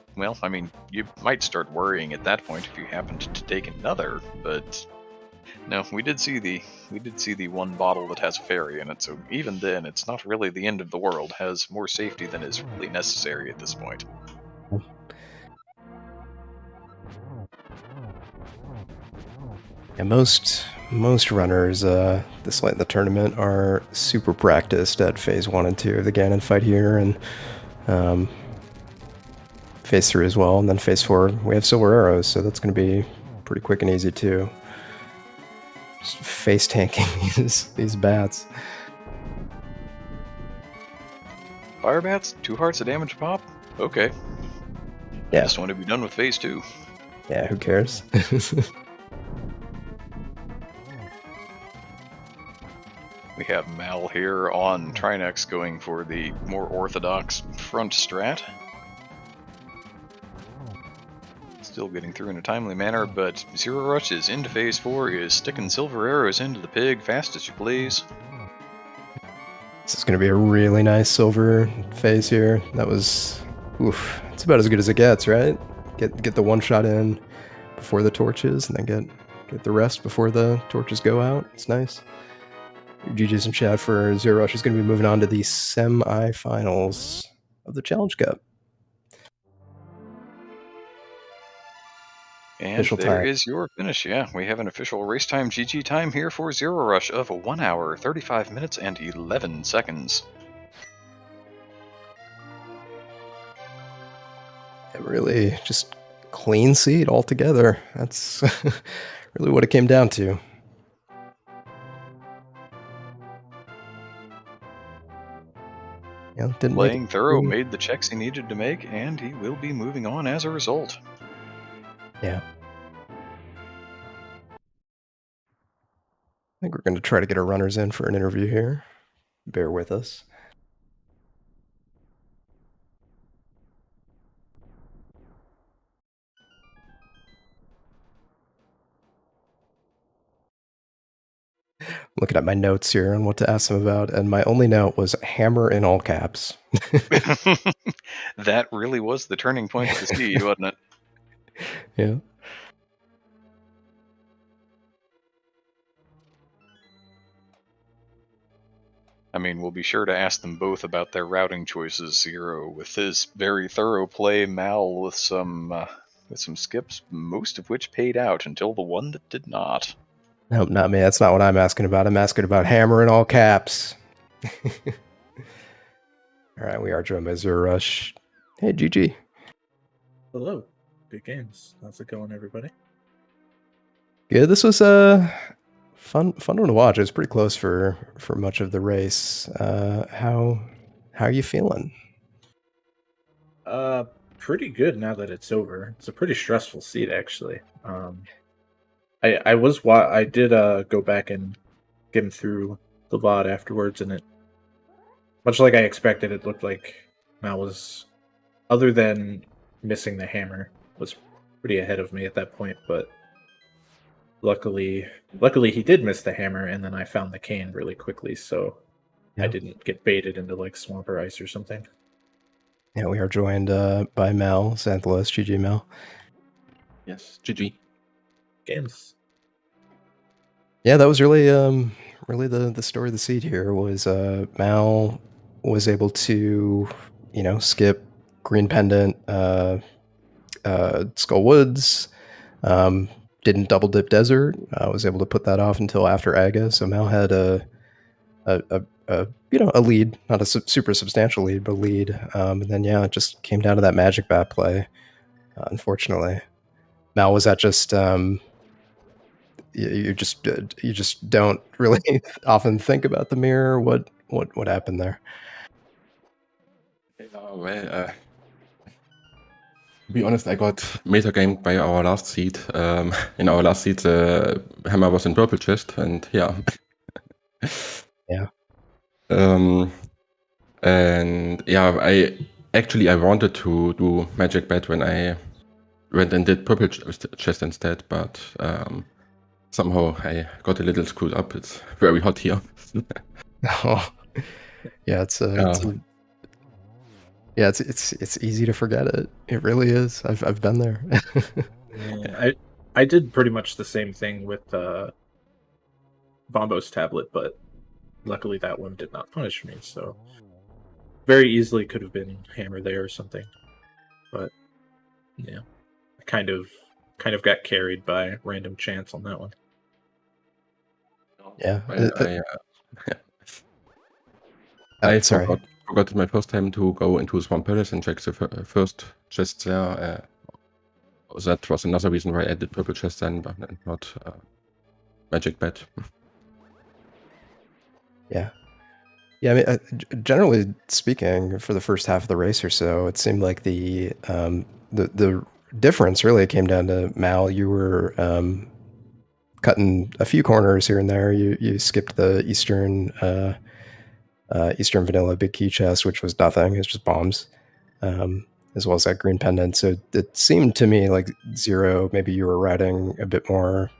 you might start worrying at that point if you happened to take another, but No, we did see the one bottle that has a fairy in it, so even then, it's not really the end of the world. Has more safety than is really necessary at this point. Yeah, most runners this late in the tournament are super practiced at phase 1 and 2 of the Ganon fight here, and phase 3 as well, and then phase 4 we have silver arrows, so that's going to be pretty quick and easy too. Just face tanking these bats. Fire bats, 2 hearts of damage a pop? Okay. Yeah. I just want to be done with phase 2. Yeah, who cares? We have Mal here on Trinex going for the more orthodox front strat. Still getting through in a timely manner, but zer0rush is into phase 4, is sticking silver arrows into the pig fast as you please. This is going to be a really nice silver phase here. That was, oof, it's about as good as it gets, right? Get the one shot in before the torches, and then get the rest before the torches go out. It's nice. GG's in chat for zer0rush is going to be moving on to the semi-finals of the Challenge Cup. And official there time. is your finish, yeah. We have an official race time GG time here for zer0rush of 1 hour, 35 minutes, and 11 seconds. Really just clean seat altogether. That's really what it came down to. Yeah, didn't Playing thorough made the checks he needed to make, and he will be moving on as a result. Yeah. I think we're going to try to get our runners in for an interview here. Bear with us. Looking at my notes here on what to ask them about, and my only note was hammer in all caps. That really was the turning point of the seed, wasn't it? Yeah. I mean, we'll be sure to ask them both about their routing choices. Zero with his very thorough play, Mal with some skips, most of which paid out until the one that did not. Nope, not me. That's not what I'm asking about. I'm asking about hammer in all caps. All right, we are joined by zer0rush. Hey, GG. Hello. Good games. How's it going, everybody? Good. This was a fun one to watch. It was pretty close for much of the race. How are you feeling? Pretty good now that it's over. It's a pretty stressful seat, actually. I did go back and get through the VOD afterwards, and it, much like I expected, it looked like Mal was, other than missing the hammer, was pretty ahead of me at that point. But luckily he did miss the hammer, and then I found the cane really quickly, so yeah. I didn't get baited into like swamp or ice or something. Yeah, we are joined by MalXantholos. GG, Mal. Yes, GG. Games. Yeah, that was really the story of the seed here was Mal was able to, skip Green Pendant, Skull Woods, didn't double dip Desert. Was able to put that off until after Aga. So Mal had a lead, not a super substantial lead, but a lead. And then it just came down to that magic bat play. Unfortunately, Mal, was that just you just don't really often think about the mirror? What happened there? Well, to be honest, I got metagamed by our last seed. In our last seed, the hammer was in purple chest, and yeah. Yeah. And yeah, I wanted to do magic bat when I went and did purple chest instead, but somehow I got a little screwed up. It's very hot here. Oh, yeah, it's easy to forget it. It really is. I've been there. I did pretty much the same thing with Bombo's tablet, but luckily that one did not punish me, so very easily could have been hammer there or something. But yeah, I kind of got carried by random chance on that one. Yeah. I Sorry. forgot my first time to go into Swamp Palace and check the first chest there. That was another reason why I did purple chest then, but not magic bet. Yeah. Yeah, I mean, generally speaking, for the first half of the race or so, it seemed like the difference really came down to Mal. You were cutting a few corners here and there. You skipped the Eastern Vanilla Big Key chest, which was nothing. It's just bombs, as well as that green pendant. So it seemed to me like Zero, maybe you were riding a bit more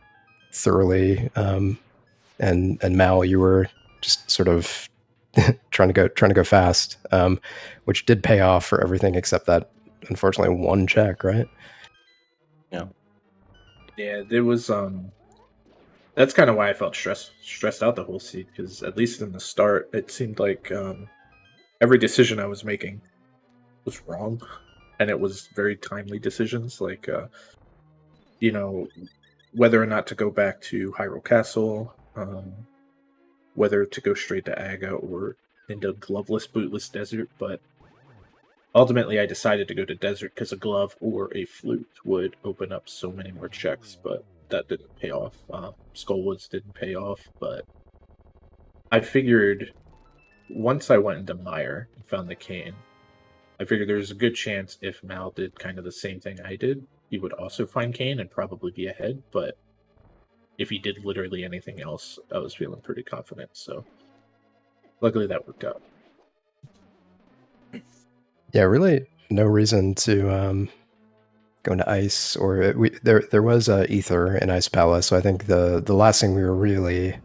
thoroughly, and Mal, you were just sort of trying to go fast, which did pay off for everything except that unfortunately one check, right? Yeah, there was that's kind of why I felt stressed out the whole seed, because at least in the start it seemed like every decision I was making was wrong, and it was very timely decisions, like whether or not to go back to Hyrule Castle, whether to go straight to Aga or into gloveless, bootless desert. But ultimately, I decided to go to desert because a glove or a flute would open up so many more checks, but that didn't pay off. Skullwoods didn't pay off, but I figured once I went into Mire and found the cane, I figured there's a good chance if Mal did kind of the same thing I did, he would also find cane and probably be ahead, but if he did literally anything else, I was feeling pretty confident, so luckily that worked out. Yeah, really no reason to go into ice, or there was ether in Ice Palace, so I think the last thing we were really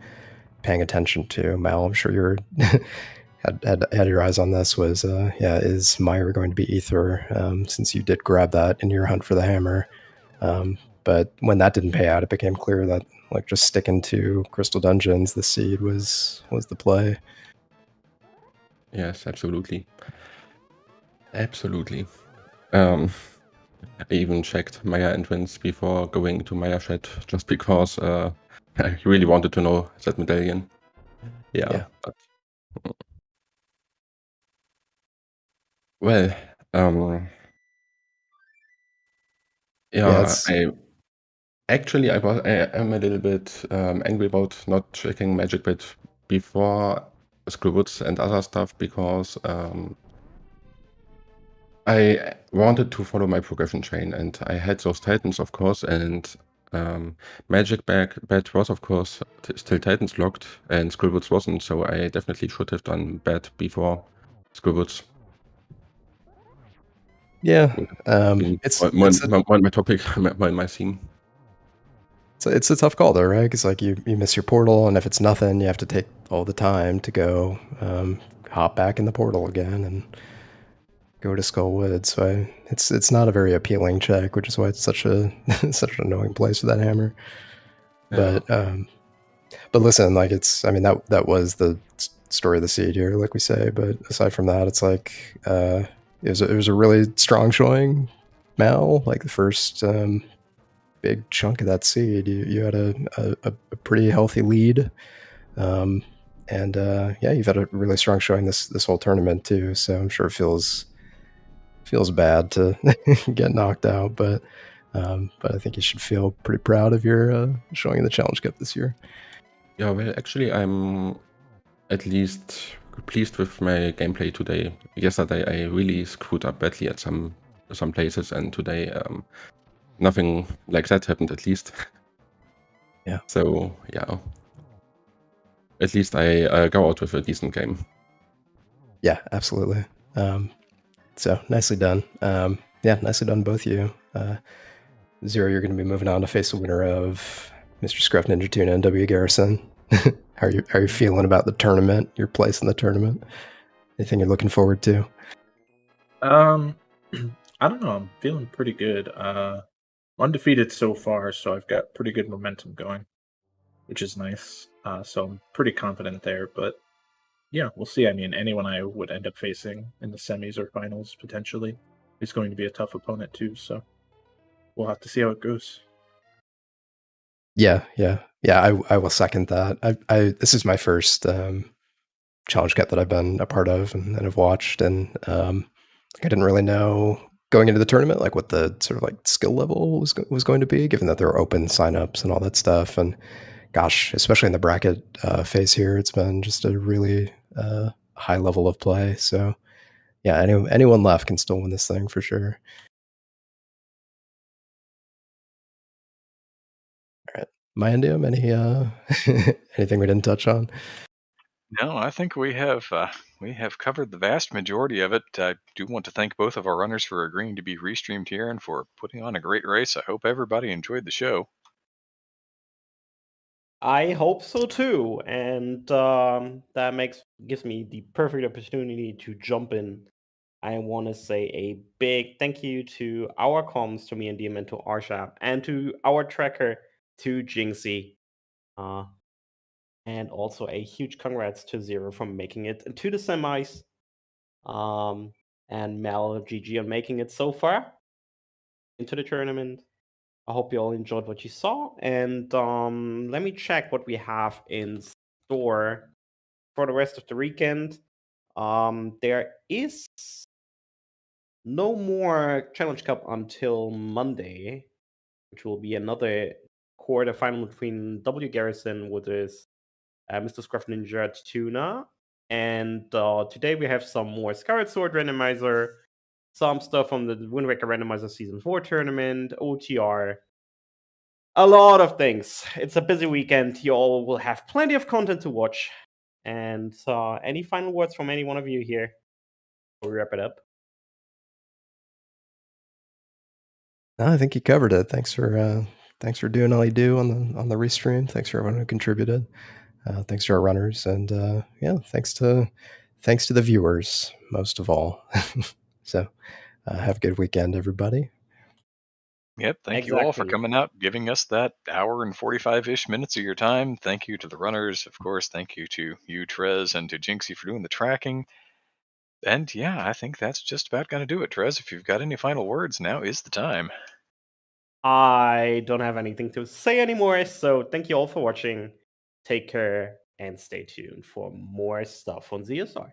paying attention to, Mal, I'm sure you had your eyes on this, was is Mire going to be ether, since you did grab that in your hunt for the hammer. But when that didn't pay out, it became clear that like just sticking to Crystal Dungeons, the seed was the play. Yes, absolutely. Absolutely. I even checked Maya entrance before going to Maya Shed, just because I really wanted to know that medallion. Yeah. But, well, I am a little bit angry about not checking Magic Bet before Skullwoods and other stuff, because I wanted to follow my progression train, and I had those Titans, of course, and Magic Bet was, of course, still Titans locked, and Skullwoods wasn't, so I definitely should have done Bet before Skullwoods. Yeah, it's my topic, my theme. It's a tough call though, right? Because like you miss your portal, and if it's nothing, you have to take all the time to go hop back in the portal again and go to Skullwood. So it's not a very appealing check, which is why it's such an annoying place for that hammer. Yeah. But listen, like that was the story of the seed here, like we say. But aside from that, it's like it was a really strong showing, Mal. Like the first big chunk of that seed, you had a pretty healthy lead, and you've had a really strong showing this whole tournament too. So I'm sure it feels bad to get knocked out, but I think you should feel pretty proud of your showing in the Challenge Cup this year. Yeah, well, actually, I'm at least pleased with my gameplay today. Yesterday, I really screwed up badly at some places, and today, nothing like that happened, at least. Yeah. So, yeah. At least I go out with a decent game. Yeah, absolutely. So, nicely done. Nicely done, both of you. Zero, you're going to be moving on to face the winner of Mr. Scruff Ninja Tuna and W. Garrison. How are you feeling about the tournament, your place in the tournament? Anything you're looking forward to? I don't know. I'm feeling pretty good. Undefeated so far, so I've got pretty good momentum going. which is nice. So I'm pretty confident there. But yeah, we'll see. I mean, anyone I would end up facing in the semis or finals potentially is going to be a tough opponent too. So we'll have to see how it goes. Yeah. I will second that. This is my first Challenge Cup that I've been a part of and have watched, and I didn't really know going into the tournament like what the sort of like skill level was going to be, given that there were open signups and all that stuff. And gosh, especially in the bracket phase here, it's been just a really high level of play. So yeah, anyone left can still win this thing for sure. All right, Myandium, any anything we didn't touch on? No, I think we have covered the vast majority of it. I do want to thank both of our runners for agreeing to be restreamed here and for putting on a great race. I hope everybody enjoyed the show. I hope so too, and that gives me the perfect opportunity to jump in. I want to say a big thank you to our comms, to me and DM, and to Arshab, and to our tracker, to Jinxie. And also a huge congrats to Zero for making it into the semis. And Mal GG on making it so far into the tournament. I hope you all enjoyed what you saw. And let me check what we have in store for the rest of the weekend. There is no more Challenge Cup until Monday, which will be another quarterfinal between W Garrison with his Mr. Scruff Ninja Tuna. And today we have some more Scarlet Sword Randomizer, some stuff from the Wind Waker Randomizer Season 4 tournament, OTR, a lot of things. It's a busy weekend. You all will have plenty of content to watch. And any final words from any one of you here before we wrap it up? No, I think you covered it. Thanks for doing all you do on the restream. Thanks for everyone who contributed. Thanks to our runners, and yeah, thanks to the viewers most of all. So have a good weekend, everybody. Yep, thank you all for coming out, giving us that hour and 45-ish minutes of your time. Thank you to the runners, of course. Thank you to you, Trez, and to Jinxie for doing the tracking. And yeah, I think that's just about going to do it, Trez. If you've got any final words, now is the time. I don't have anything to say anymore, so thank you all for watching. Take care and stay tuned for more stuff on ZSR.